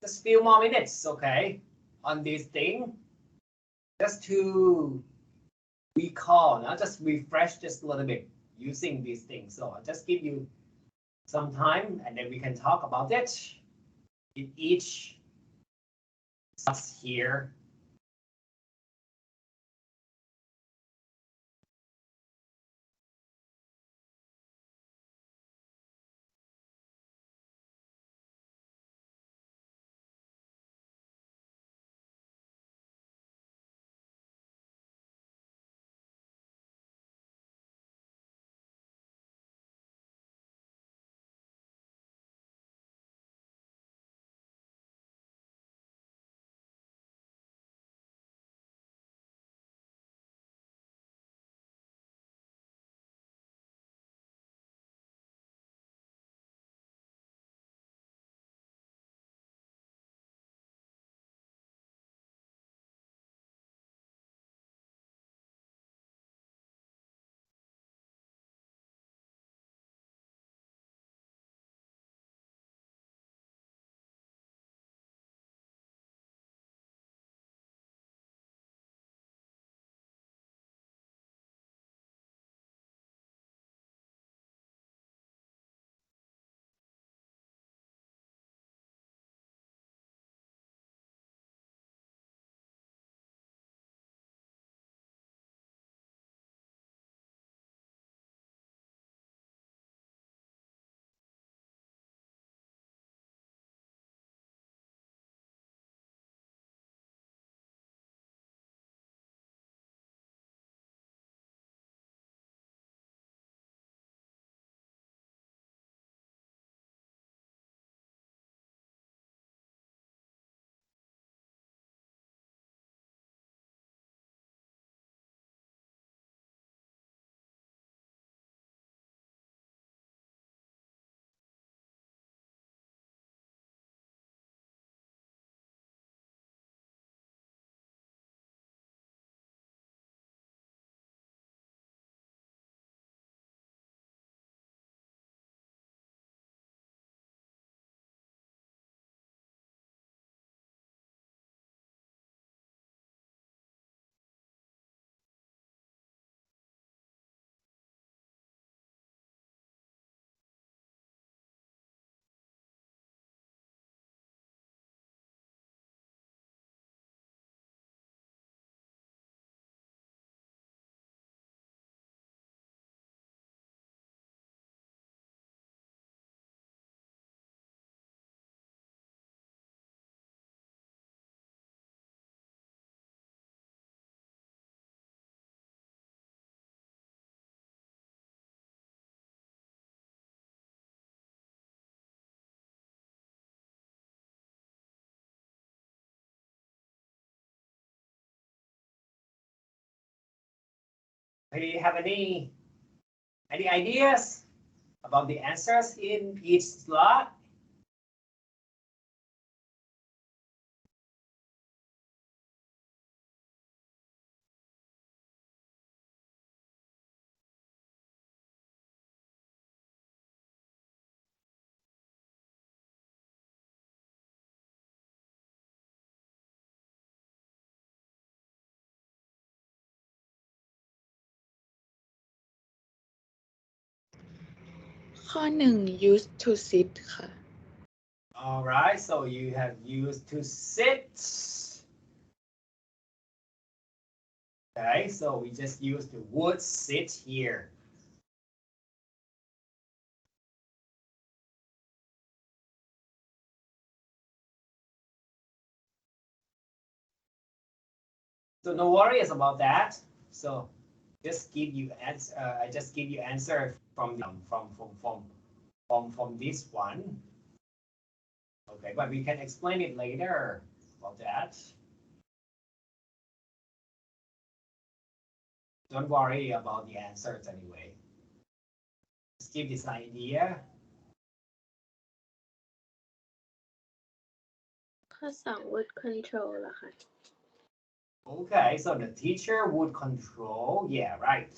Speaker 1: just few more minutes, okay, on this thing, just to recall, now just refresh just a little bit using these things. So I'll just give you some time and then we can talk about it in each here. Do you have any ideas about the answers in each slot?
Speaker 7: ข้อหนึ่ง used to sit ค่ะ
Speaker 1: All right, so you have used to sit. Okay, so we just use the would sit here. So no worries about that. So just give you answer. I just give you answer from this one. Okay, but we can explain it later about that. Don't worry about the answers anyway. Just give this idea.
Speaker 10: ข้อสอง would control เหรอคะ
Speaker 1: Okay, so the teacher would control. Yeah, right.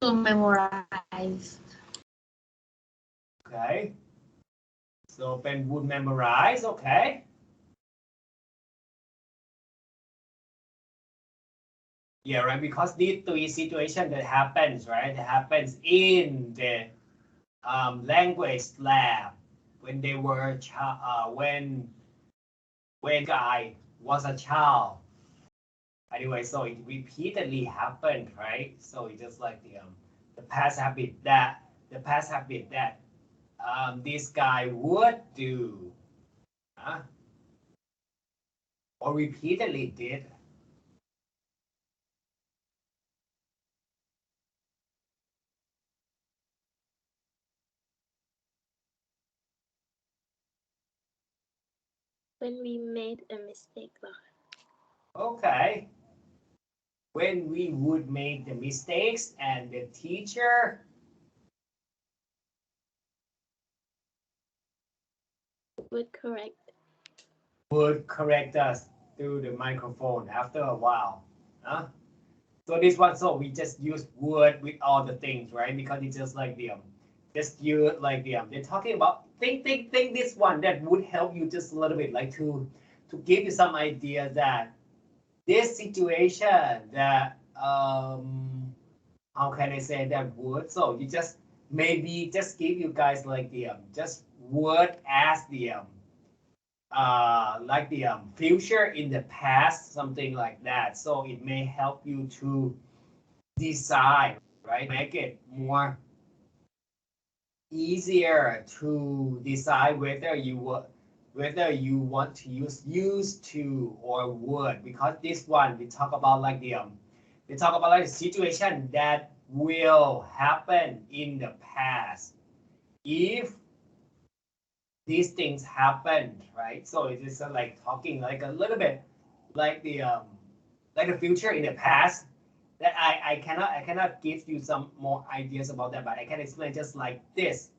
Speaker 6: To memorize.
Speaker 1: Okay. So Ben would memorize. Okay. Yeah, right. Because these three situations that happens, right? That happens in the language lab when they were when guy was a child. Anyway, so it repeatedly happened, right? So it's just like the past habit that this guy would do, or repeatedly did.
Speaker 10: when we made a mistake เหรอคะ
Speaker 1: Okay. When we would make the mistakes and the teacher
Speaker 10: would correct
Speaker 1: would correct us through the microphone after a while. So this one, so we just use would with all the things, right? Because it's just like just use like they're talking about think this one that would help you just a little bit, like to give you some idea that this situation that how can I say that would, so you just maybe just give you guys like just would as like the future in the past, something like that. So it may help you to decide, right? Make it more easier to decide whether you want to use used to or would, because this one we talk about like a situation that will happen in the past if these things happened, right? So it is like talking like a little bit like the future in the past. That I cannot give you some more ideas about that, but I can explain just like this.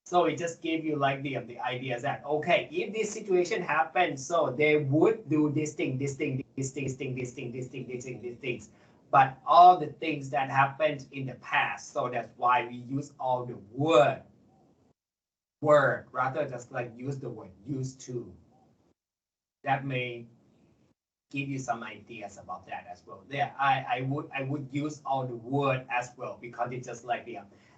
Speaker 1: So it just gave you like the idea that okay, if this situation happens, so they would do this thing, this thing, this thing, this thing, this thing, this thing, this thing, these things. But all the things that happened in the past, so that's why we use all the word rather just like use the word used to. That may give you some ideas about that as well. Yeah, I would use all the word as well, because it's just like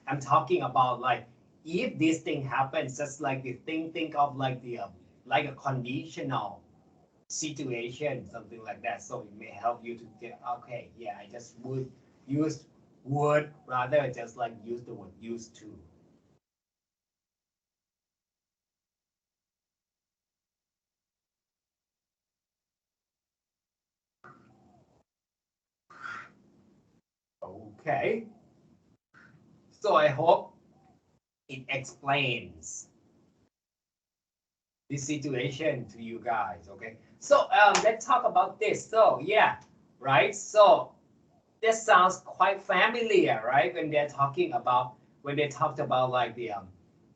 Speaker 1: I'm talking about like if this thing happens, just like the think of like like a conditional situation, something like that. So it may help you to get, okay, yeah, I just would use would rather just like use the word used to. Okay. So I hope it explains this situation to you guys. Okay. So let's talk about this. So yeah, right. So this sounds quite familiar, right? When they're talking about when they talked about like the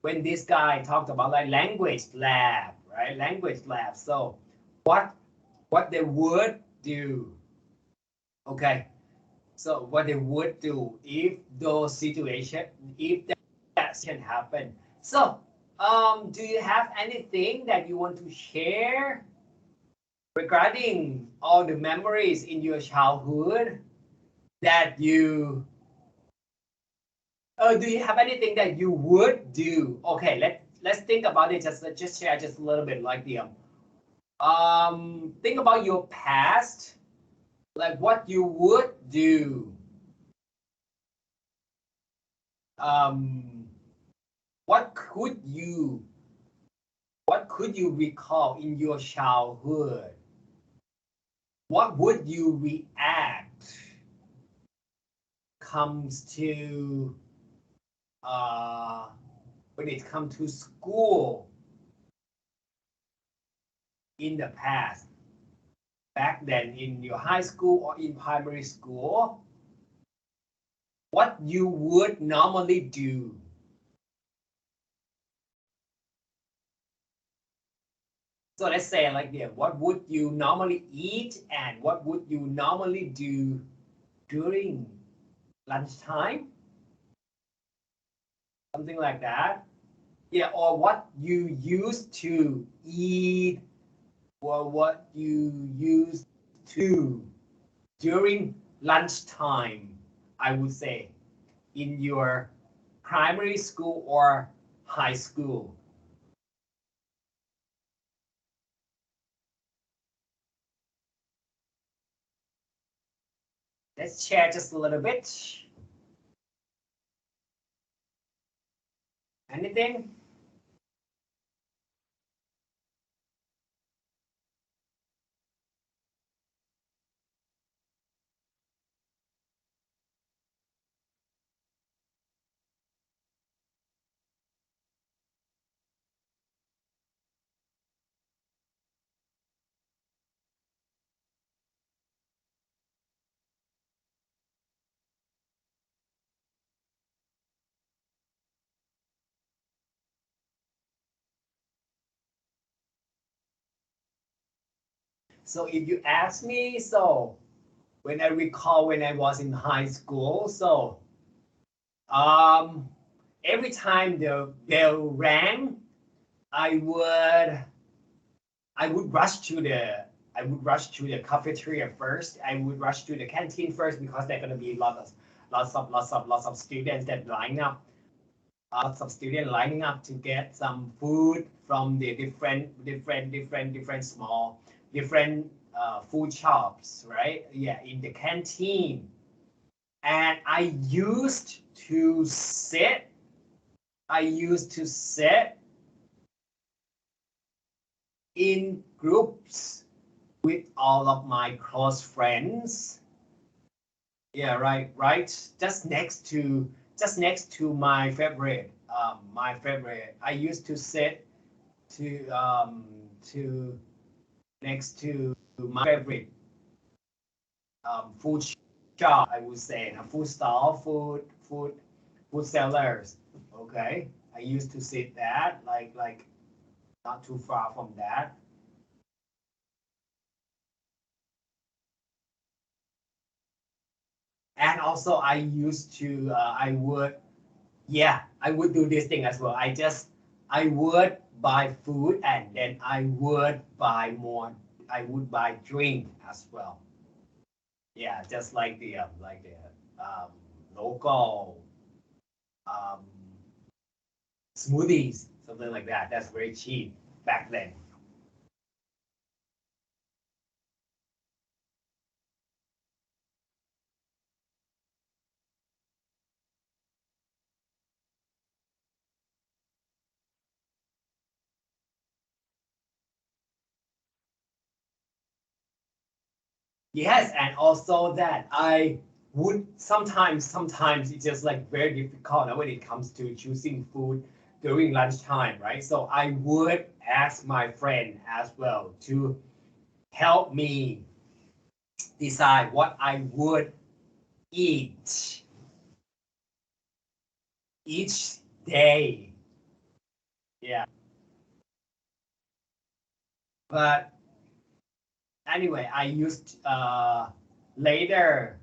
Speaker 1: when this guy talked about like language lab, right? Language lab. So what they would do? Okay. So what they would do if those situation, if that can happen. So do you have anything that you want to share regarding all the memories in your childhood that you do you have anything that you would do? Okay, let's think about it. Just share just a little bit like the think about your past, like what you would do. What could you recall in your childhood? What would you react comes to when it comes to school in the past, back then in your high school or in primary school, what you would normally do? So let's say like this, what would you normally eat and what would you normally do during lunchtime? Something like that. Yeah, or what you used to eat or what you used to during lunchtime, I would say, in your primary school or high school. Let's share just a little bit. Anything? So if you ask me, so when I recall when I was in high school, so every time the bell rang, I would rush to the cafeteria first. I would rush to the canteen first because there are gonna be lots of students that line up. Lots of students lining up to get some food from the different small food shops, right? Yeah, in the canteen. And I used to sit in groups with all of my close friends. Yeah, right. Just next to my favorite. I used to sit to next to my favorite food shop. I would say a food stall, food sellers. Okay, I used to sit that like not too far from that. And also I used to I would do this thing as well. I would buy food and then I would buy more. I would buy drink as well. Yeah, just like the local um, smoothies, something like that. That's very cheap back then. Yes, and also that I would sometimes it's just like very difficult when it comes to choosing food during lunchtime, right? So I would ask my friend as well to help me decide what I would eat each day. Yeah. But anyway, I used later,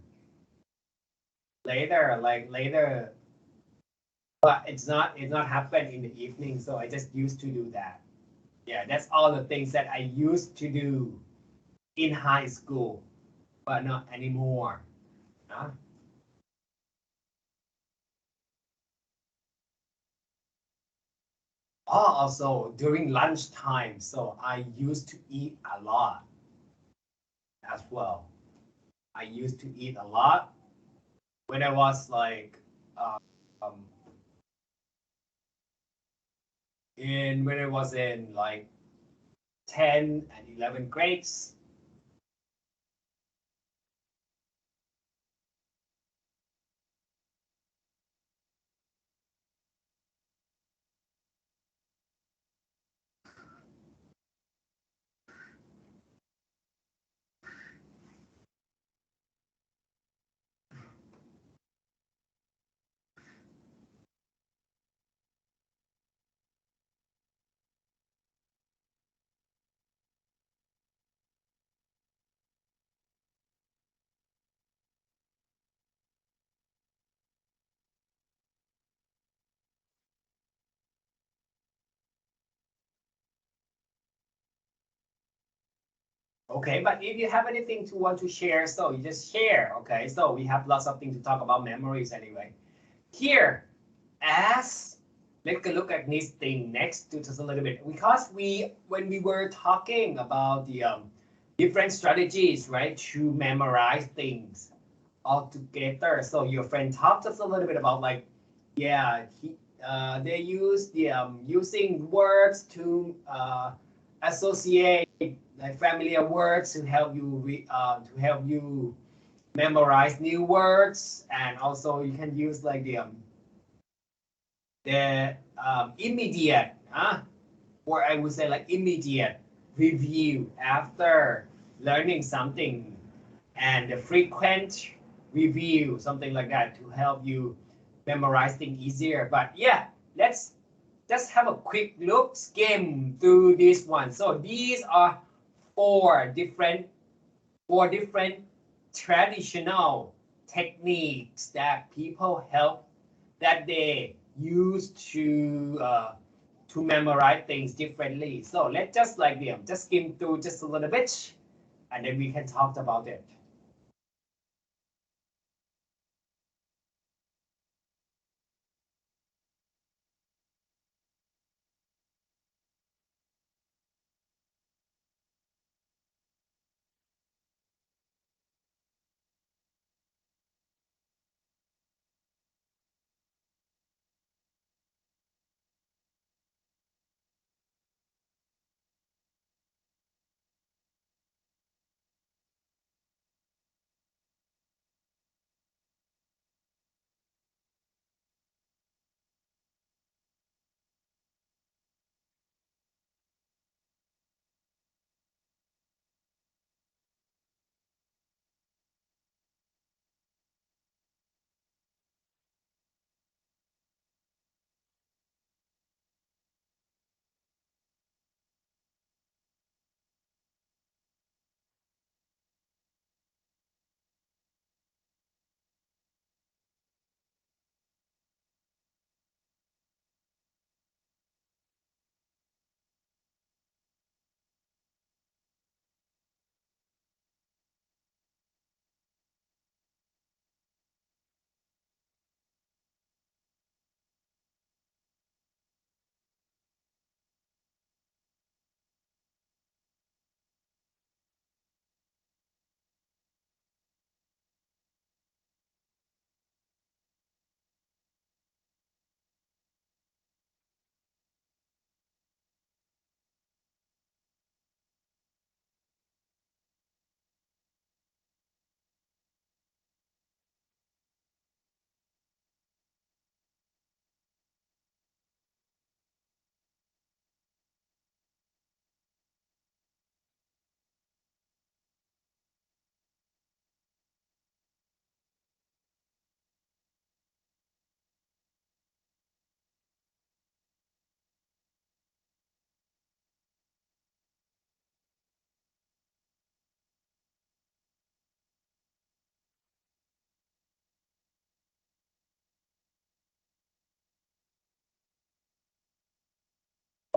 Speaker 1: but it's not happen in the evening, so I just used to do that. Yeah, that's all the things that I used to do in high school, but not anymore. Huh? Oh, also during lunchtime, so I used to eat a lot as well. I used to eat a lot when I was like um, when I was in like 10 and 11 grades. Okay, but if you have anything to want to share, so you just share. Okay, so we have lots of things to talk about memories anyway. Here, as let's look at this thing next to just a little bit, because when we were talking about the different strategies, right, to memorize things all together. So your friend talked just a little bit about like, yeah, they use the using words to associate like familiar words to help you memorize new words, and also you can use like the immediate, or I would say like immediate review after learning something, and the frequent review, something like that, to help you memorize things easier. But yeah, let's just have a quick look, skim through this one. So these are four different traditional techniques that people help that they use to memorize things differently. So let's just like them, just skim through just a little bit, and then we can talk about it.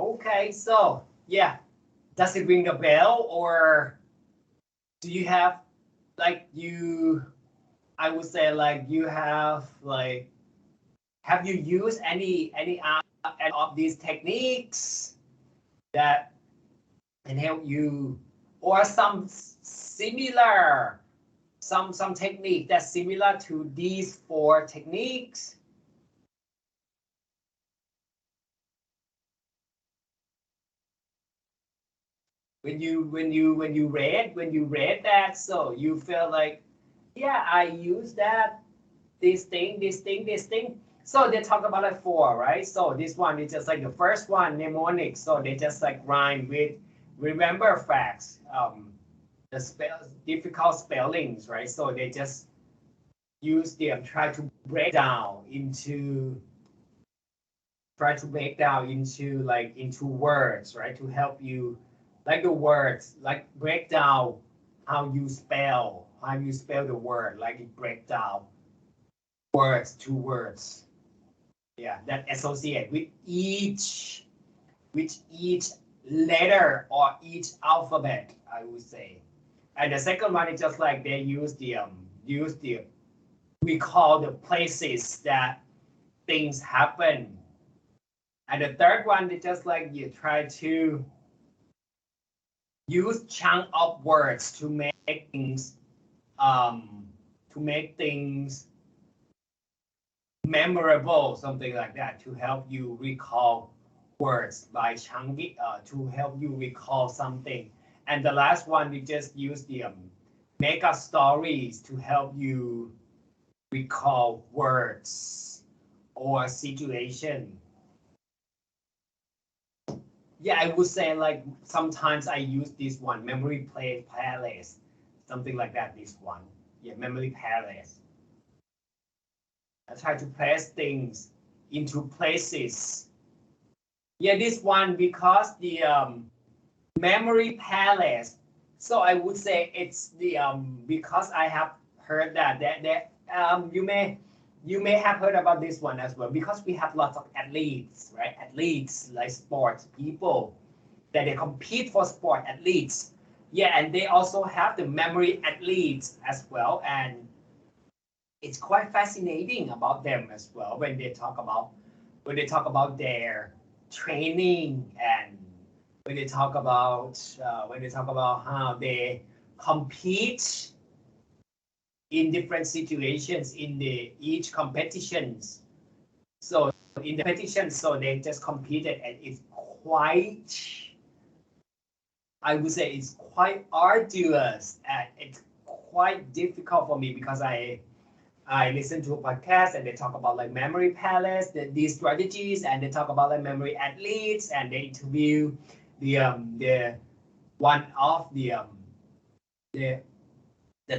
Speaker 1: Okay, so yeah, does it ring a bell, or do you have like I would say like you have like, have you used any of these techniques that can help you, or some similar, some technique that's similar to these 4 techniques? When you read that, so you feel like, yeah, I use that, this thing. So they talk about like 4, right? So this one is just like the first one, mnemonic. So they just like rhyme with remember facts, the difficult spellings, right? So they just use them, try to break down into like into words, right? To help you, like the words, like break down how you spell the word, like it break down words to words. Yeah, that associate with each letter or each alphabet, I would say. And the second one is just like they use the we call the places that things happen. And the third one is just like you try to use chunk of words to make things memorable, something like that, to help you recall words by chunking, to help you recall something. And the last one, we just use the make up stories to help you recall words or situation. Yeah, I would say like sometimes I use this one, memory palace, something like that. This one, yeah, memory palace. I try to place things into places. Yeah, this one, because the memory palace. So I would say it's the because I have heard that you may have heard about this one as well, because we have lots of athletes, right? Athletes like sports people that they compete for sport, athletes. Yeah, and they also have the memory athletes as well, and it's quite fascinating about them as well when they talk about their training, and when they talk about how they compete in different situations in each competitions. So in the competition, so they just competed, and it's quite, I would say it's quite arduous, and it's quite difficult for me, because I listen to a podcast and they talk about like memory palace, these strategies, and they talk about like memory athletes, and they interview the one of the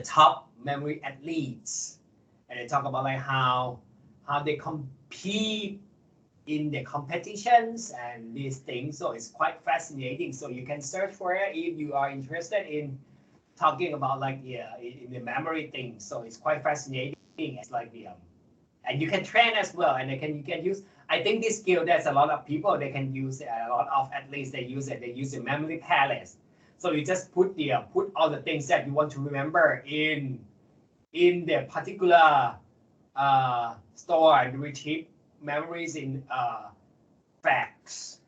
Speaker 1: top memory athletes, and they talk about like how they compete in the competitions and these things. So it's quite fascinating. So you can search for it if you are interested in talking about like in the memory thing. So it's quite fascinating. It's like the and you can train as well, and you can use. I think this skill, there's a lot of people they can use it, a lot of athletes they use it. They use the memory palace. So you just put all the things that you want to remember in the particular store, and retrieve memories in facts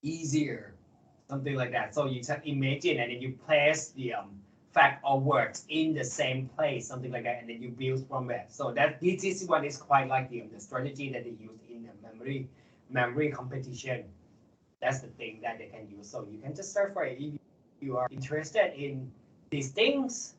Speaker 1: easier, something like that. So you just imagine, and then you place the fact or words in the same place, something like that, and then you build from it. So this is what is quite like the strategy that they use in the memory competition. That's the thing that they can use. So you can just search for it if you are interested in these things.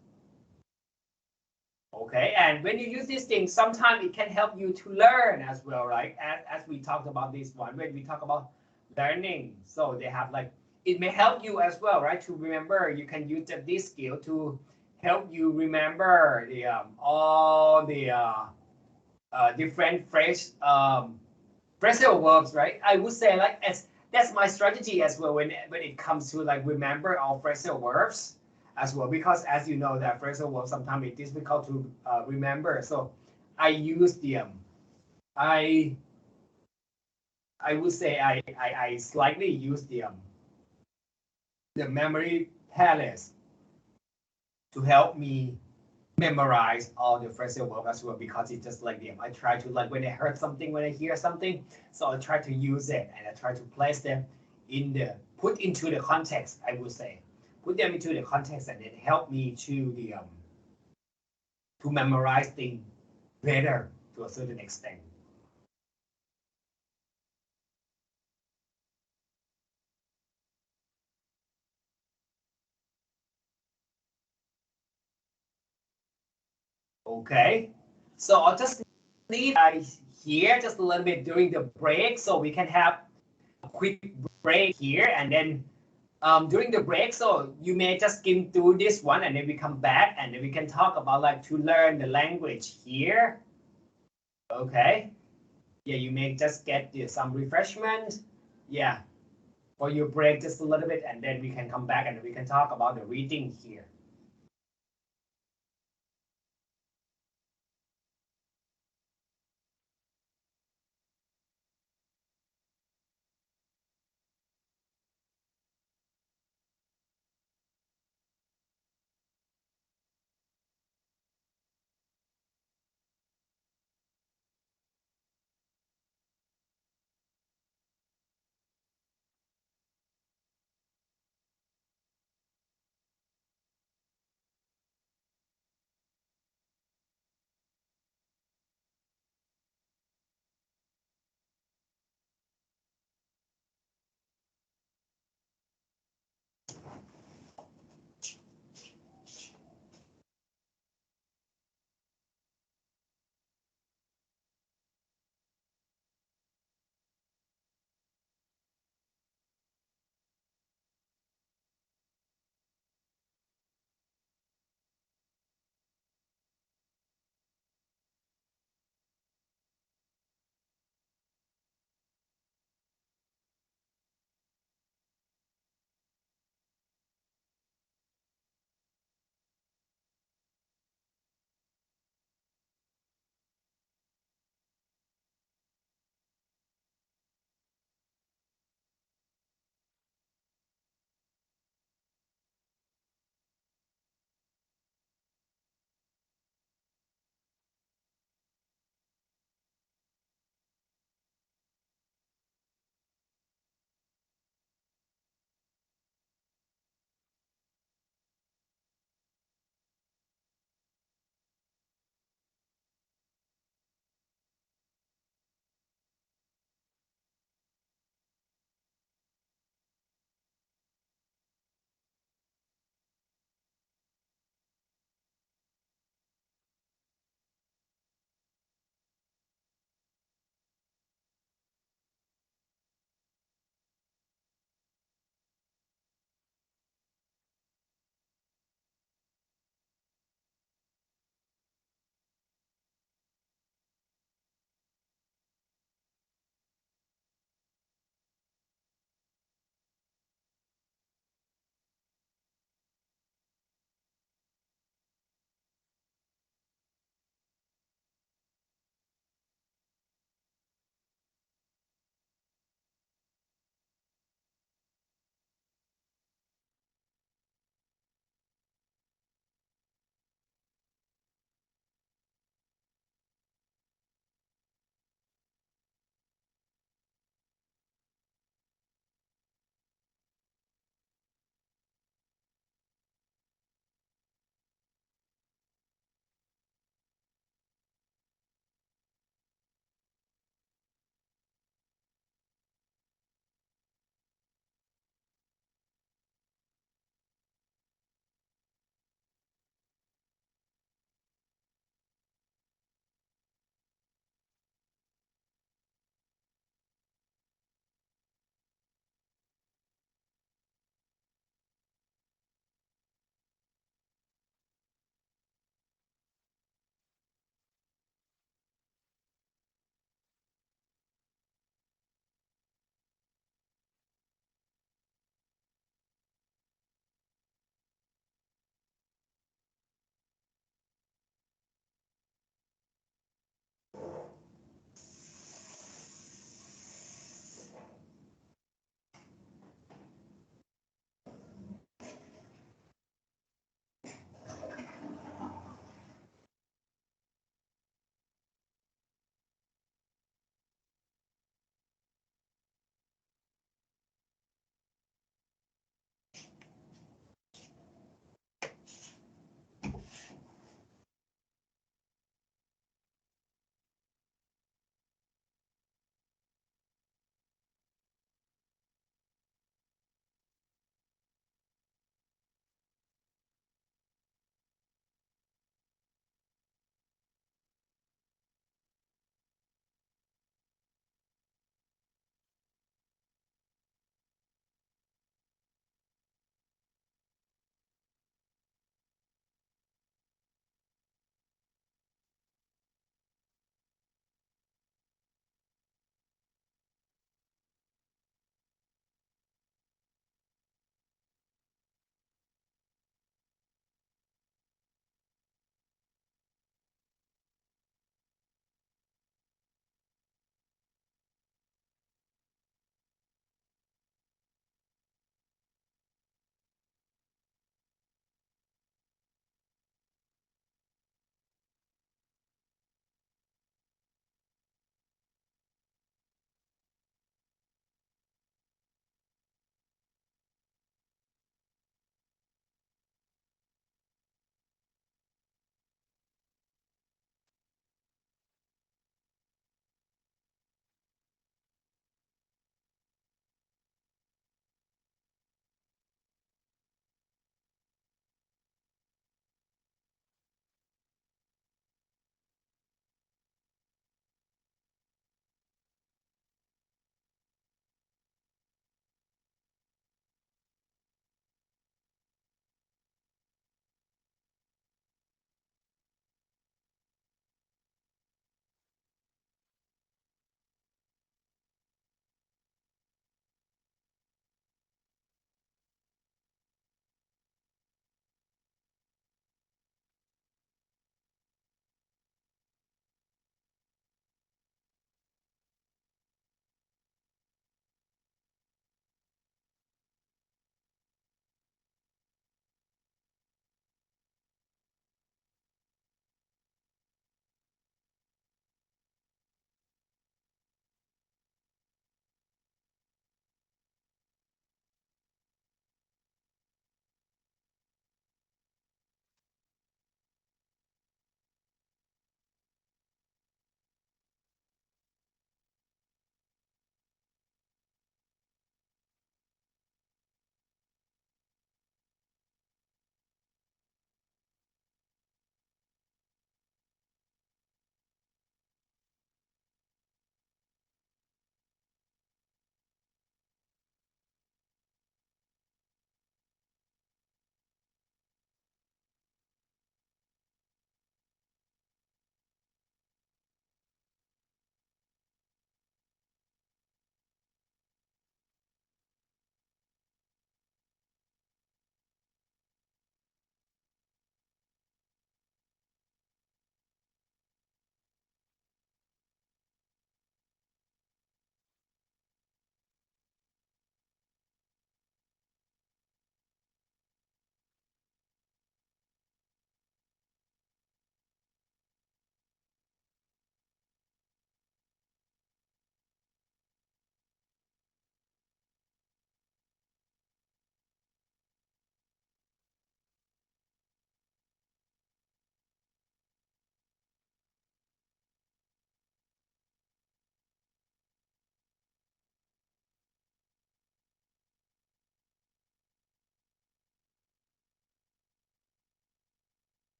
Speaker 1: Okay, and when you use these things, sometimes it can help you to learn as well, right? As we talked about this one, when we talk about learning, so they have like, it may help you as well, right? To remember, you can use this skill to help you remember the all the different phrasal verbs, right? I would say like that's my strategy as well when it comes to like remember all phrasal verbs as well, because as you know that phrasal verbs sometimes it's difficult to remember. So I use the I would say I slightly use the memory palace to help me memorize all the phrasal verb as well, because it's just like I try to, like, when I heard something, when I hear something, so I try to use it and I try to place them put into the context. I would say put them into the context, and it helped me to memorize things better to a certain extent. Okay, so I'll just leave here just a little bit during the break, so we can have a quick break here, and then during the break, so you may just skim through this one, and then we come back, and then we can talk about, like, to learn the language here. Okay, yeah, you may just get some refreshment, yeah, for your break just a little bit, and then we can come back and we can talk about the reading here.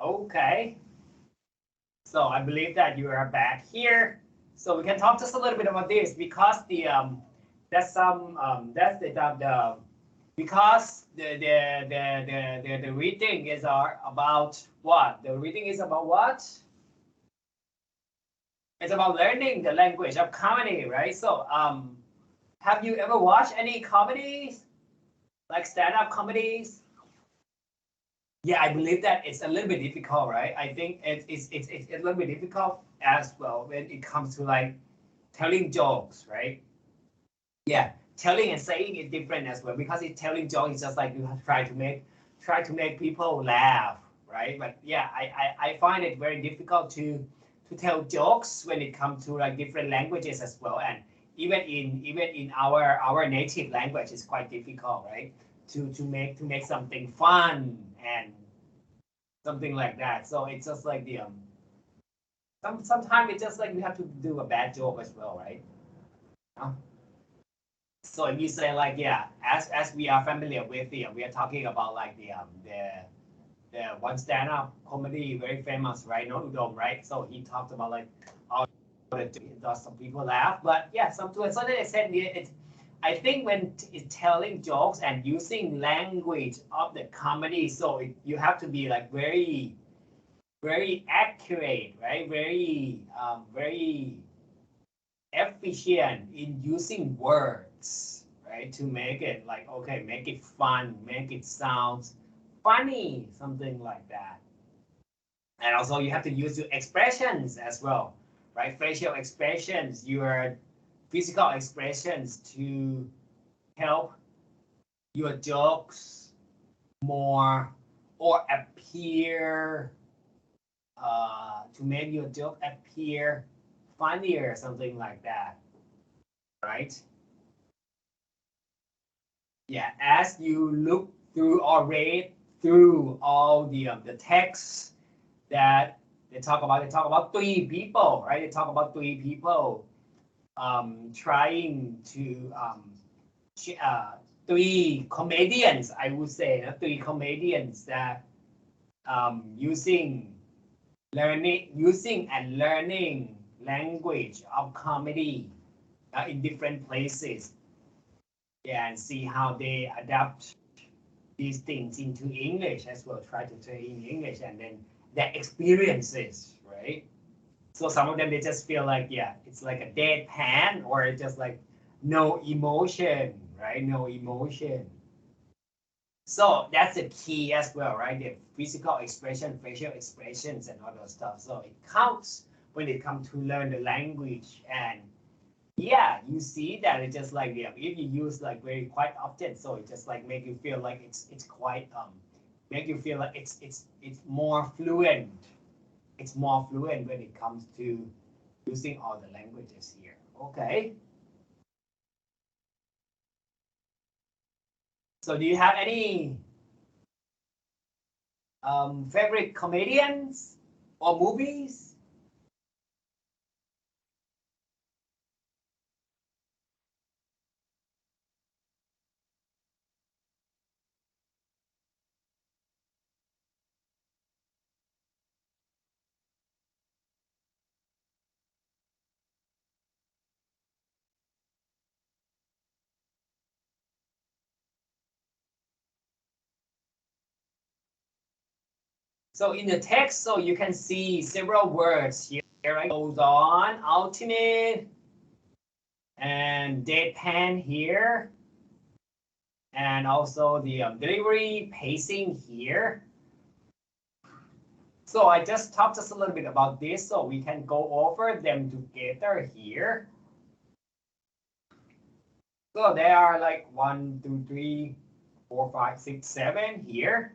Speaker 1: Okay. So I believe that you are back here. So we can talk just a little bit about this because that's the because the reading is about what? The reading is about what? It's about learning the language of comedy, right? So have you ever watched any comedies, like stand-up comedies? Yeah, I believe that it's a little bit difficult, right? I think it's a little bit difficult as well when it comes to like telling jokes, right? Yeah, telling and saying is different as well because it's telling jokes is just like you have try to make people laugh, right? But yeah, I find it very difficult to tell jokes when it comes to like different languages as well, and even in our native language, it's quite difficult, right? To make something fun and something like that. So it's just like the sometimes it's just like we have to do a bad joke as well, right? So if you say like, yeah, as we are familiar with we are talking about like the one stand-up comedy very famous, right? No Udom, right? So he talked about like how does some people laugh, but yeah, to a certain extent, it's I think when it's telling jokes and using language of the comedy, so you have to be like very accurate, right? Very efficient in using words, right? To make it like, okay, make it fun, make it sound funny, something like that. And also you have to use your expressions as well, right? Facial expressions, your physical expressions to help your jokes more or appear to make your joke appear funnier, something like that, right? Yeah, as you look through or read through all the texts that they talk about three people, right? They talk about three people trying to three comedians, I would say, three comedians that using and learning language of comedy in different places. Yeah, and see how they adapt these things into English as well. Try to say in English and then their experiences, right? So some of them they just feel like, yeah, it's like a deadpan or it's just like no emotion, right? No emotion. So that's the key as well, right? The physical expression, facial expressions, and all those stuff. So it counts when it comes to learn the language. And yeah, you see that it's just like, yeah, if you use like very quite often, so it just like make you feel like it's quite make you feel like it's more fluent. It's more fluent when it comes to using all the languages here. Okay. So do you have any favorite comedians or movies? So in the text, so you can see several words here, right? Goes on, ultimate, and deadpan here, and also the delivery pacing here. So I just talked just a little bit about this, so we can go over them together here. So there are like 1, 2, 3, 4, 5, 6, 7 here.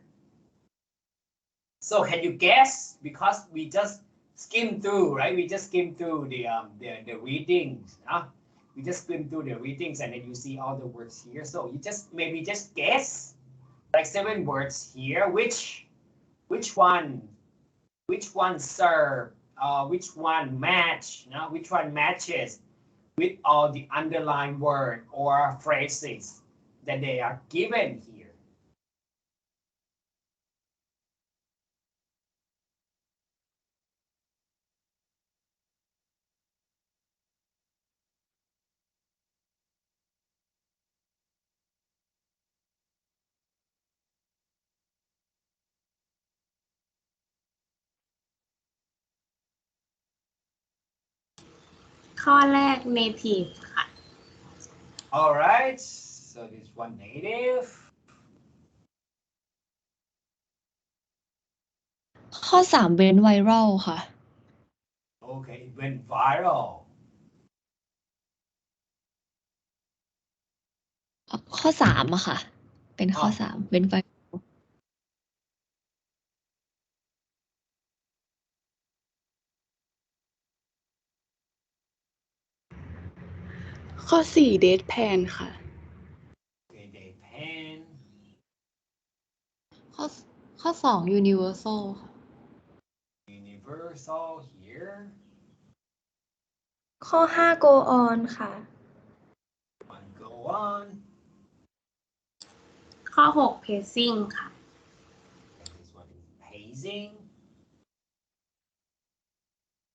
Speaker 1: So can you guess? Because we just skimmed through, right? We just skimmed through the readings. We just skimmed through the readings, and then you see all the words here. So you just maybe just guess like 7 words here. Which one serve? Which one match? Which one matches with all the underlined word or phrases that they are given here?
Speaker 6: ข้อแรก native ค่ะ
Speaker 1: All right, so this one native.
Speaker 11: ข้อสามเว้นไวรัลค่ะ
Speaker 1: Okay, it went viral.
Speaker 11: ข้อสามอะค่ะ เป็นข้อสามเว้นไวรัล
Speaker 7: ข้อสี่ deadpan ค่ะ
Speaker 1: Okay, they pen.
Speaker 11: ข้อสอง universal ค่ะ
Speaker 1: Universal here.
Speaker 6: ข้อ5 go on ค่ะ
Speaker 1: One go on.
Speaker 6: ข้อ6 pacing ค่ะ
Speaker 1: And this one is pacing.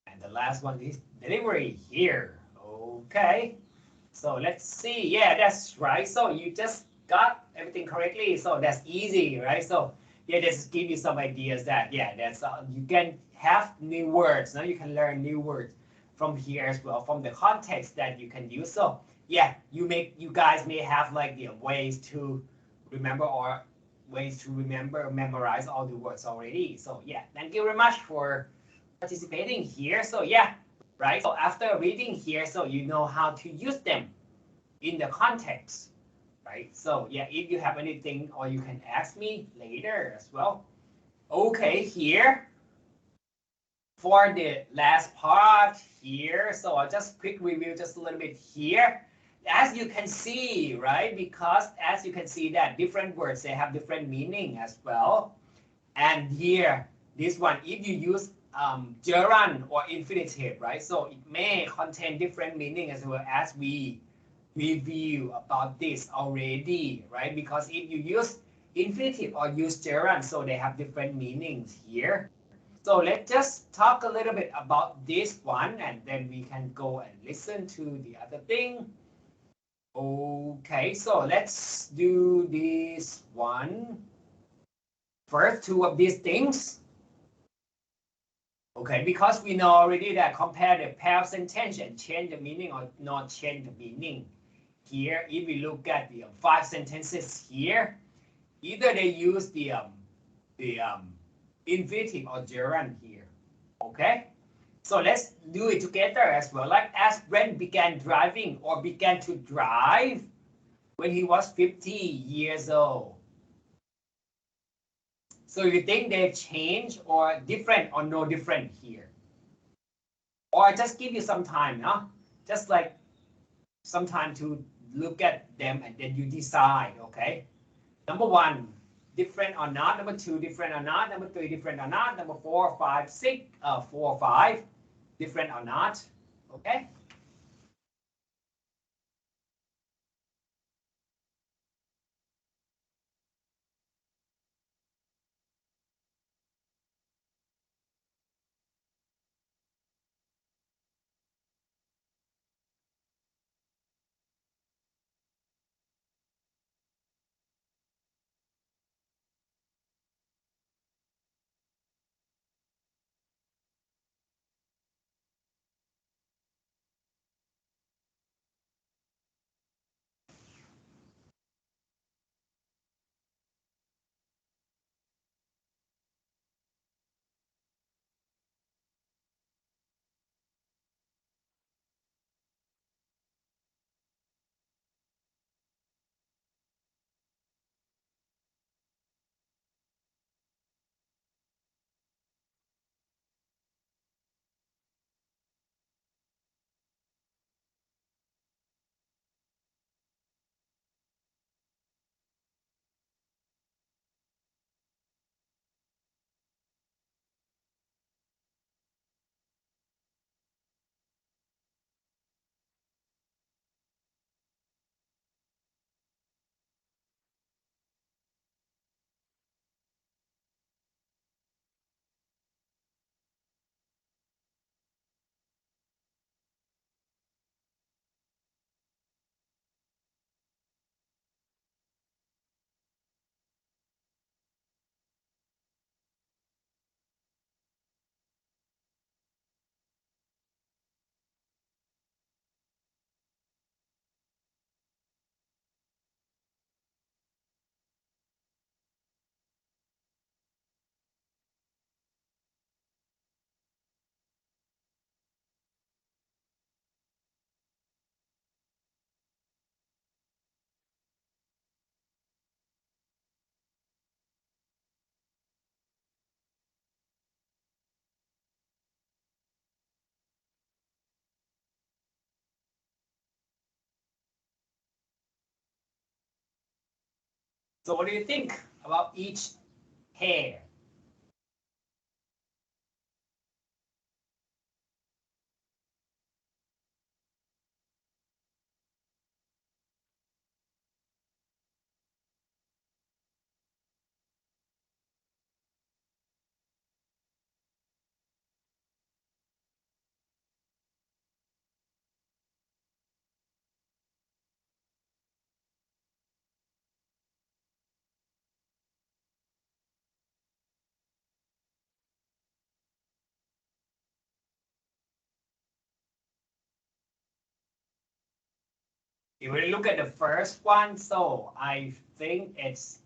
Speaker 1: And the last one is delivery here. Okay. So let's see. Yeah, that's right. So you just got everything correctly. So that's easy, right? So yeah, just give you some ideas that yeah, that's you can have new words. Now you can learn new words from here as well, from the context that you can use. So yeah, you guys may have like the ways to remember or ways to memorize all the words already. So yeah, thank you very much for participating here. So yeah, right? So after reading here, so you know how to use them in the context, right? So yeah, if you have anything, or you can ask me later as well. Okay, here for the last part here, so I'll just quick review just a little bit here. As you can see, right? Because as you can see that different words, they have different meaning as well. And here, this one, if you use gerund or infinitive, right? So it may contain different meaning as well, as we review about this already, right? Because if you use infinitive or use gerund, so they have different meanings here. So let's just talk a little bit about this one, and then we can go and listen to the other thing. Okay, so let's do this one. First, two of these things. Okay, because we know already that compare the pair of sentence and change the meaning or not change the meaning. Here, if we look at the 5 sentences here, either they use the infinitive or gerund here. Okay, so let's do it together as well. Like as Brent began driving or began to drive when he was 50 years old. So you think they change or different or no different here? Or just give you some time, huh? Just like some time to look at them and then you decide, okay? Number 1, different or not. Number 2, different or not. Number 3, different or not. Number 4, 5, 6, 4, 5, different or not, okay? So what do you think about each pair? If we look at the first one, so I think it's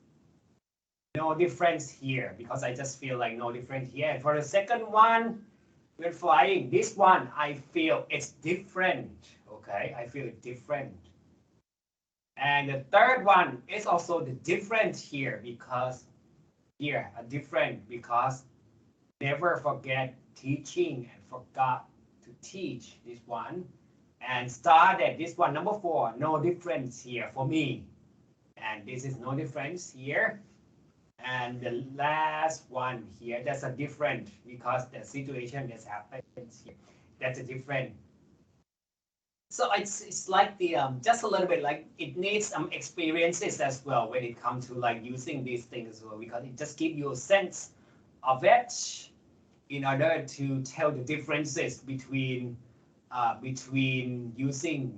Speaker 1: no difference here because I just feel like no difference here. And for the second one, we're flying. This one, I feel it's different. Okay, I feel it different. And the third one is also the different here because here a different because never forget teaching and forgot to teach this one and started this one number 4 no difference here for me and this is no difference here and the last one here that's a different because the situation that happens here that's a different. So it's like the just a little bit like it needs some experiences as well when it comes to like using these things as well because it just gives you a sense of it in order to tell the differences between using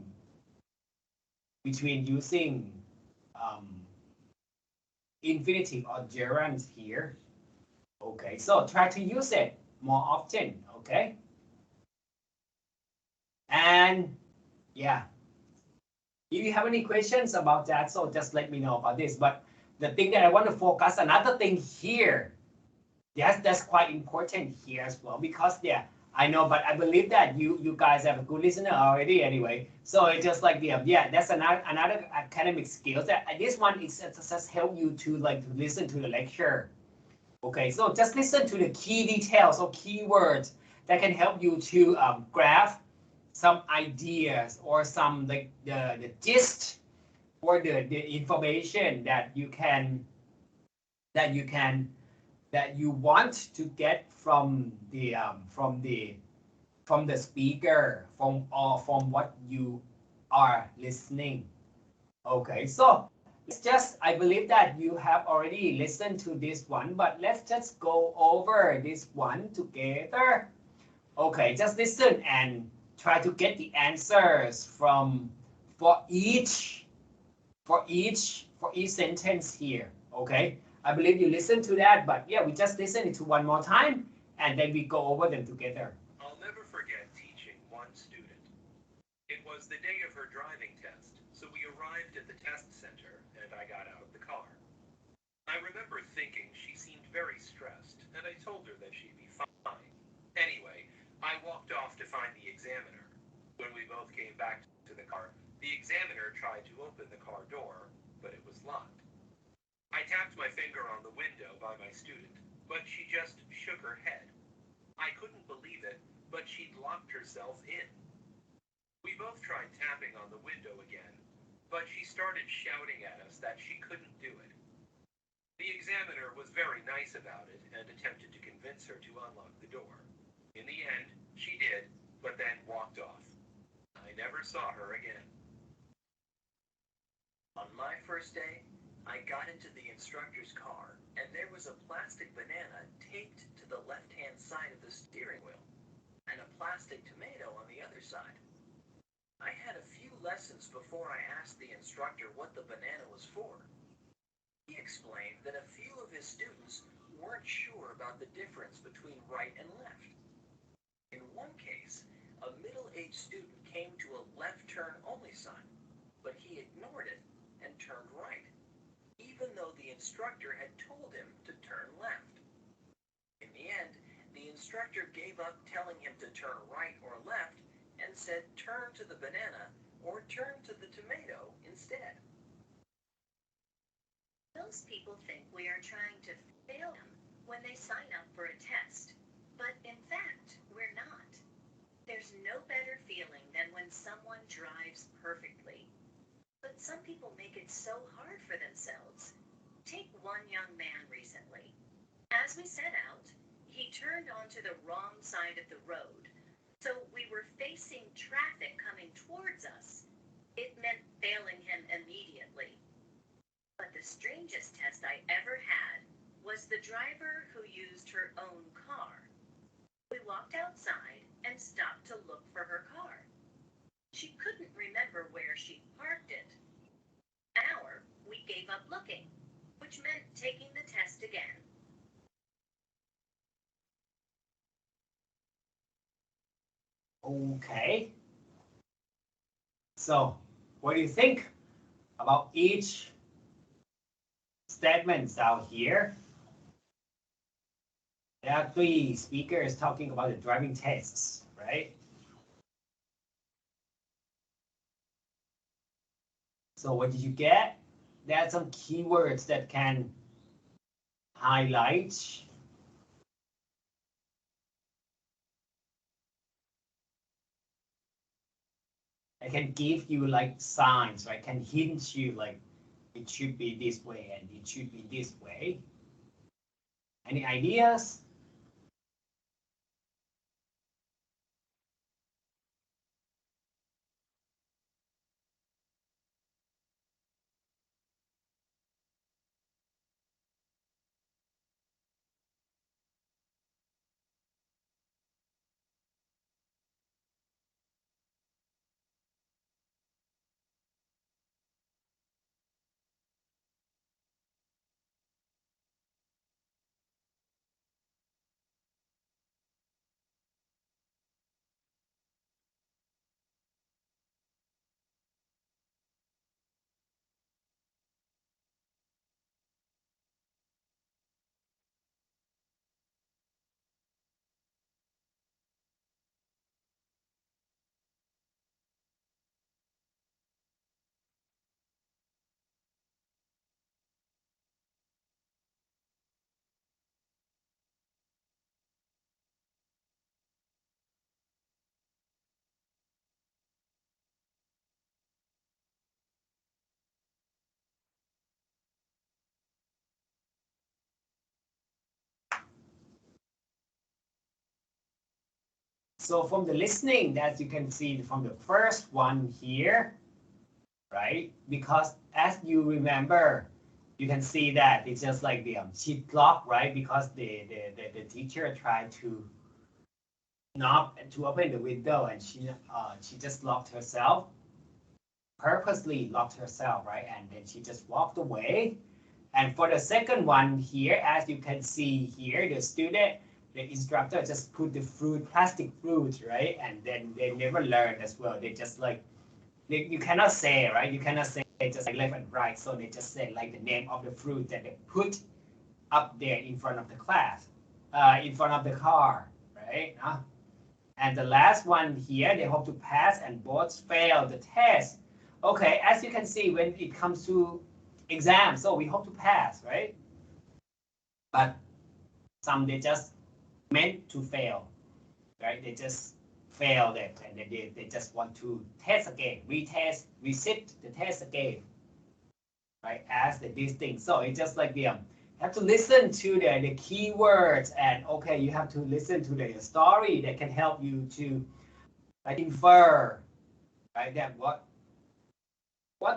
Speaker 1: infinitive or gerund here. Okay, so try to use it more often. Okay, and yeah, if you have any questions about that, so just let me know about this. But the thing that I want to focus, another thing here, yes, that's quite important here as well because yeah, I know, but I believe that you guys have a good listener already anyway. So it's just like the yeah, that's another academic skills that this one is just help you to like to listen to the lecture. Okay, so just listen to the key details or keywords that can help you to grasp some ideas or some like the gist or the information that you want to get from the speaker from what you are listening. Okay, so let's just I believe that you have already listened to this one, but let's just go over this one together. Okay, just listen and try to get the answers from for each sentence here. Okay, I believe you listened to that, but yeah, we just listen it to one more time and then we go over them together.
Speaker 4: I'll never forget teaching one student. It was the day of her driving test, so we arrived at the test center and I got out of the car. I remember thinking she seemed very stressed and I told her that she'd be fine. Anyway, I walked off to find the examiner. When we both came back to the car, the examiner tried to open the car door, but it was locked. I tapped my finger on the window by my student, but she just shook her head. I couldn't believe it, but she'd locked herself in. We both tried tapping on the window again, but she started shouting at us that she couldn't do it. The examiner was very nice about it and attempted to convince her to unlock the door. In the end, she did, but then walked off. I never saw her again.
Speaker 9: On my first day, I got into the instructor's car, and there was a plastic banana taped to the left-hand side of the steering wheel, and a plastic tomato on the other side. I had a few lessons before I asked the instructor what the banana was for. He explained that a few of his students weren't sure about the difference between right and left. In one case, a middle-aged student came to a left turn only sign, but he ignored it and turned right, even though the instructor had told him to turn left. In the end, the instructor gave up telling him to turn right or left and said turn to the banana or turn to the tomato instead.
Speaker 8: Most people think we are trying to fail them when they sign up for a test, but in fact, we're not. There's no better feeling than when someone drives perfectly. But some people make it so hard for themselves. one young man recently. As we set out, he turned onto the wrong side of the road, so we were facing traffic coming towards us. It meant failing him immediately. But the strangest test I ever had was the driver who used her own car. We walked outside and stopped to look for her car. She couldn't remember where she parked it. We gave up looking, which meant taking the test again.
Speaker 1: Okay. So, what do you think about each statement out here? There are 3 speakers talking about the driving tests, right? So what did you get? There are some keywords that can highlight. I can give you like signs, right? Can hint you like it should be this way and it should be this way. Any ideas? So from the listening, as you can see from the first one here, right? Because as you remember, you can see that it's just like the sheet lock, right? Because the teacher tried to knock to open the window and she just locked herself, purposely locked herself, right? And then she just walked away. And for the second one here, as you can see here, the instructor just put the plastic fruit, right? And then they never learned as well. They just like, you cannot say, right? You cannot say just like left and right. So they just say like the name of the fruit that they put up there in front of the class, in front of the car, right? And the last one here, they hope to pass and both fail the test. Okay, as you can see, when it comes to exams, so we hope to pass, right? But some they just meant to fail, right? They just failed it and they just want to test again, retest, resit the test again, right? As these things. So it's just like have to listen to the keywords and okay, you have to listen to the story that can help you to infer, right? That what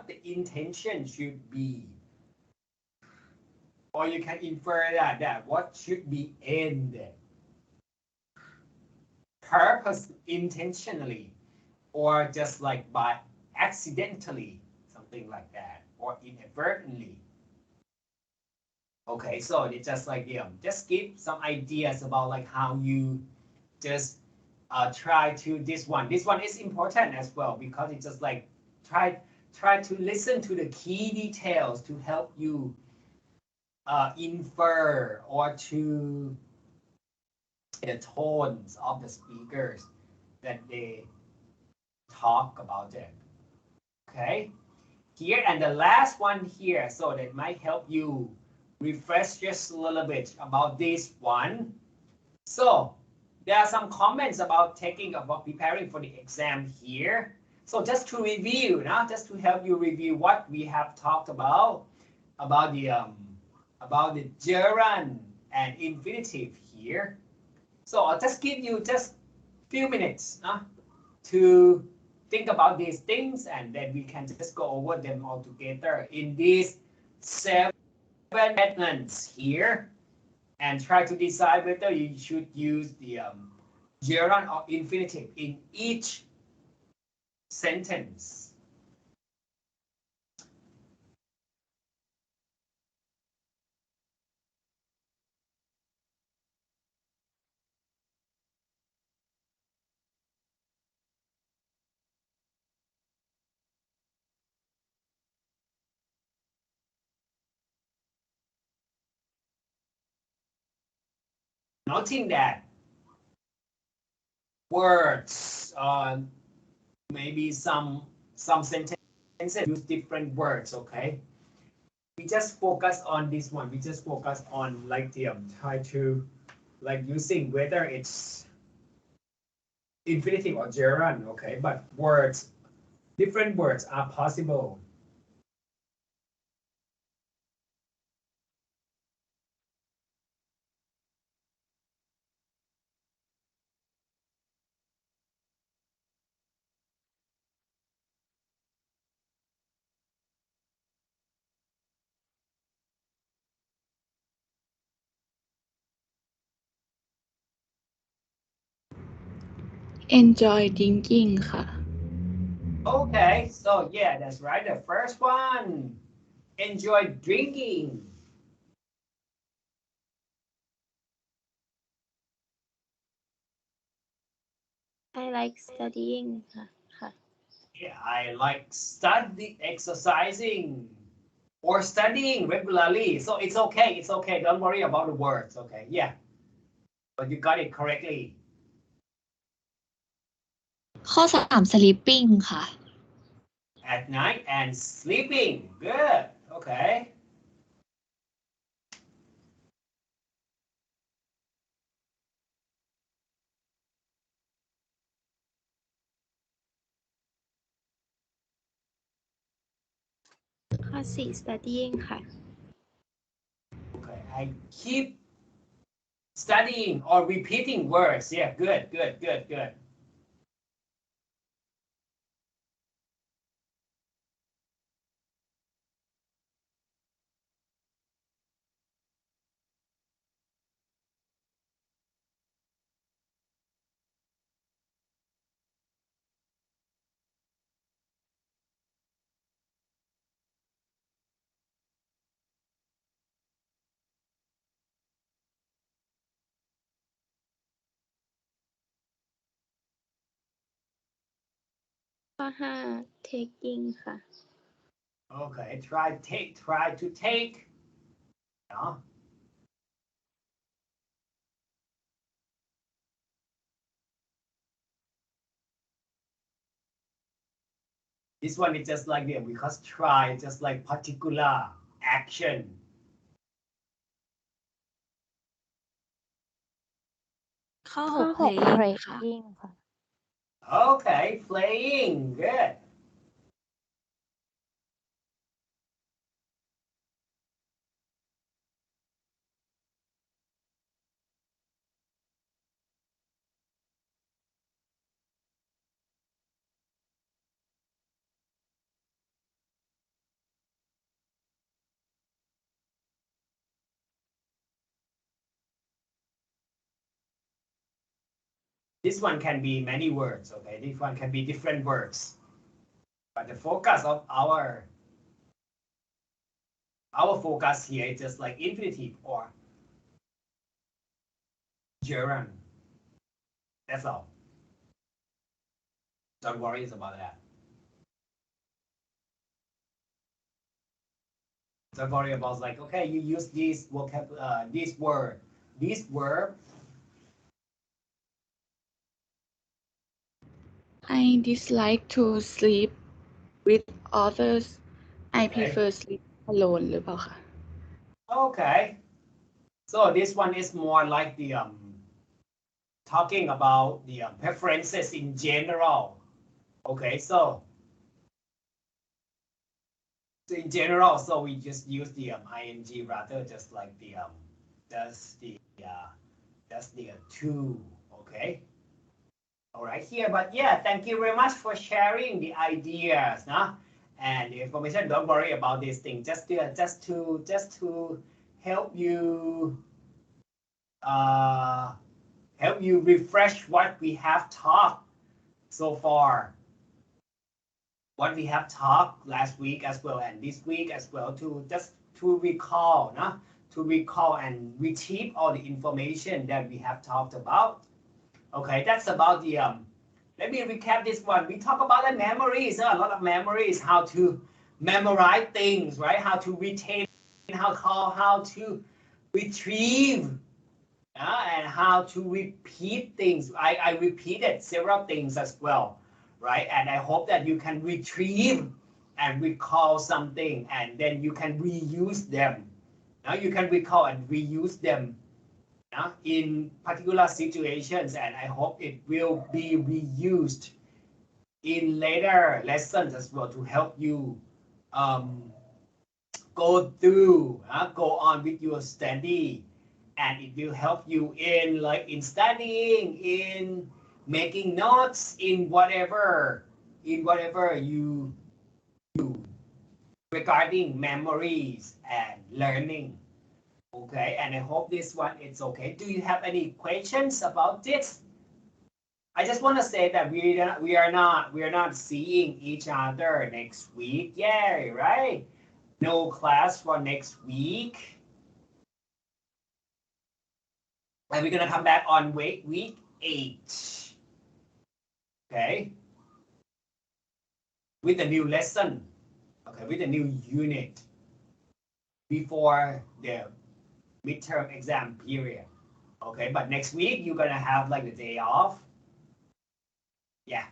Speaker 1: the intention should be. Or you can infer that what should be ended. Purpose intentionally, or just like by accidentally, something like that, or inadvertently. Okay, so it's just like just give some ideas about like how you just try to this one. This one is important as well because it's just like try to listen to the key details to help you infer or to the tones of the speakers that they talk about it. Okay, here and the last one here, so that might help you refresh just a little bit about this one. So there are some comments about preparing for the exam here. So just to review, just to help you review what we have talked about the about the gerund and infinitive here. So I'll just give you just few minutes to think about these things, and then we can just go over them all together in these 7 statements here, and try to decide whether you should use the gerund or infinitive in each sentence. Noting that words, maybe some sentences use different words, okay? We just focus on this one. We just focus on like the try to like using whether it's infinitive or gerund, okay? But words, different words are possible.
Speaker 7: enjoy drinking ค่ะ
Speaker 1: Okay, so yeah, that's right. The first one, enjoy drinking.
Speaker 10: I like studying ค่ะ
Speaker 1: Yeah, I like exercising or studying regularly. So it's okay. It's okay. Don't worry about the words. Okay. Yeah. But you got it correctly.
Speaker 11: ข้อ 3 sleeping ค่ะ
Speaker 1: At night and sleeping. Good. Okay.
Speaker 10: ข้อ 4 studying ค่ะ
Speaker 1: Okay. I keep studying or repeating words. Yeah. Good. Good. Good. Good.
Speaker 10: ข้อ 5 taking ค่ะ
Speaker 1: Okay. Try to take. No. This one is just like them because try just like particular action.
Speaker 7: ข้อ
Speaker 2: ข้อ
Speaker 7: 6
Speaker 2: 6
Speaker 7: playing ค่ะ
Speaker 2: playing ค่ะ
Speaker 1: Okay, playing. Good. This one can be many words, okay? This one can be different words. But the focus of our focus here is just like infinitive or gerund. That's all. Don't worry about that. Don't worry about like, okay, you use this this word, this verb.
Speaker 7: I dislike to sleep with others I
Speaker 1: Okay.
Speaker 7: prefer sleep alone หรือเปล่าคะ
Speaker 1: Okay. So this one is more like the talking about the preferences in general. Okay, so So in general, so we just use the ing rather just like the that's the to. Okay. All right here, but yeah, thank you very much for sharing the ideas, nah? And the information. Don't worry about this thing. Just to help you refresh what we have talked so far. What we have talked last week as well and this week as well, to just to recall, nah? To recall and retrieve all the information that we have talked about. Okay, that's about the let me recap this one. We talk about the memories, a lot of memories, how to memorize things, right? How to retain, how to retrieve, and how to repeat things. I repeated several things as well, right? And I hope that you can retrieve and recall something, and then you can reuse them. Now you can recall and reuse them in particular situations, and I hope it will be reused in later lessons as well to help you go on with your study, and it will help you in studying, in making notes, in whatever you do regarding memories and learning. Okay, and I hope this one is okay. Do you have any questions about this? I just want to say that we are not seeing each other next week. Yay, right? No class for next week. And we're gonna come back on week 8. Okay. With a new lesson. Okay, with a new unit before the midterm exam period. Okay, but next week you're gonna have like the day off. Yeah.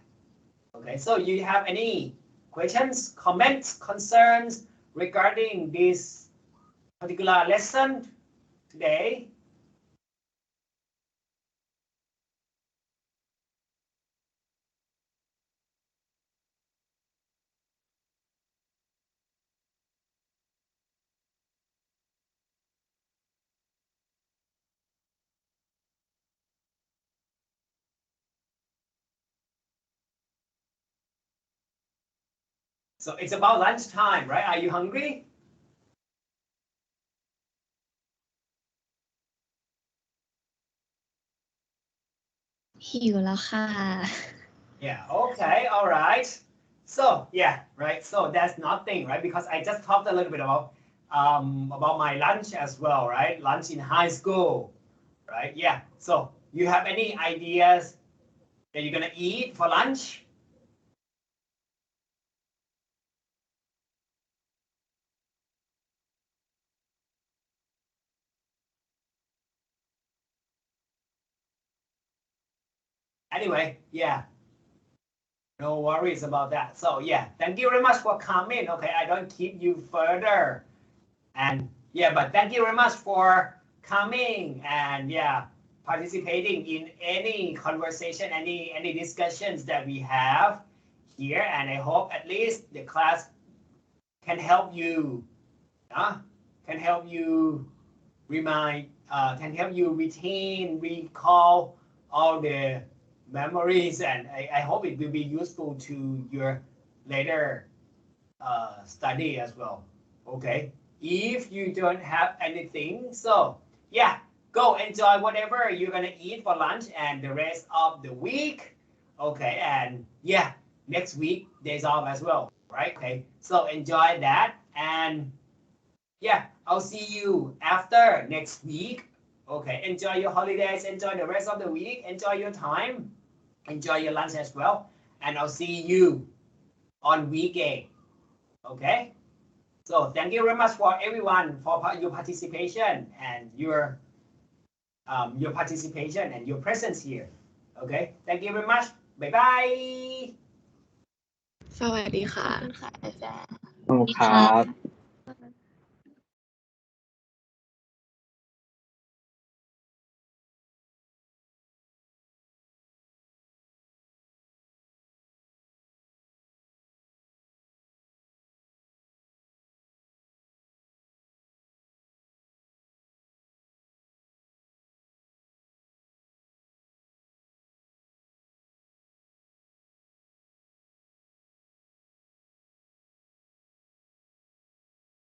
Speaker 1: Okay, so you have any questions, comments, concerns regarding this particular lesson today? So it's about lunchtime, right? Are you hungry? Yeah, okay, all right. So yeah, right. So that's nothing, right? Because I just talked a little bit about my lunch as well, right? Lunch in high school, right? Yeah. So you have any ideas that you're gonna eat for lunch? Anyway, yeah. No worries about that. So yeah, thank you very much for coming. Okay, I don't keep you further. And yeah, but thank you very much for coming and yeah, participating in any conversation, any discussions that we have here. And I hope at least the class can help you, can help you can help you retain, recall all the memories, and I hope it will be useful to your later study as well. Okay, if you don't have anything, so yeah, go enjoy whatever you're gonna eat for lunch and the rest of the week. Okay, and yeah, next week days off as well, right? Okay, so enjoy that, and yeah, I'll see you after next week. Okay, enjoy your holidays, enjoy the rest of the week, enjoy your time, enjoy your lunch as well, and I'll see you on week 8. Okay, so thank you very much for everyone for your participation and your participation and your presence here. Okay, thank you very much. Bye bye.
Speaker 7: สวัสดีค่ะ
Speaker 10: ขอบคุณค่ะอาจารย์
Speaker 5: ขอบคุณครับ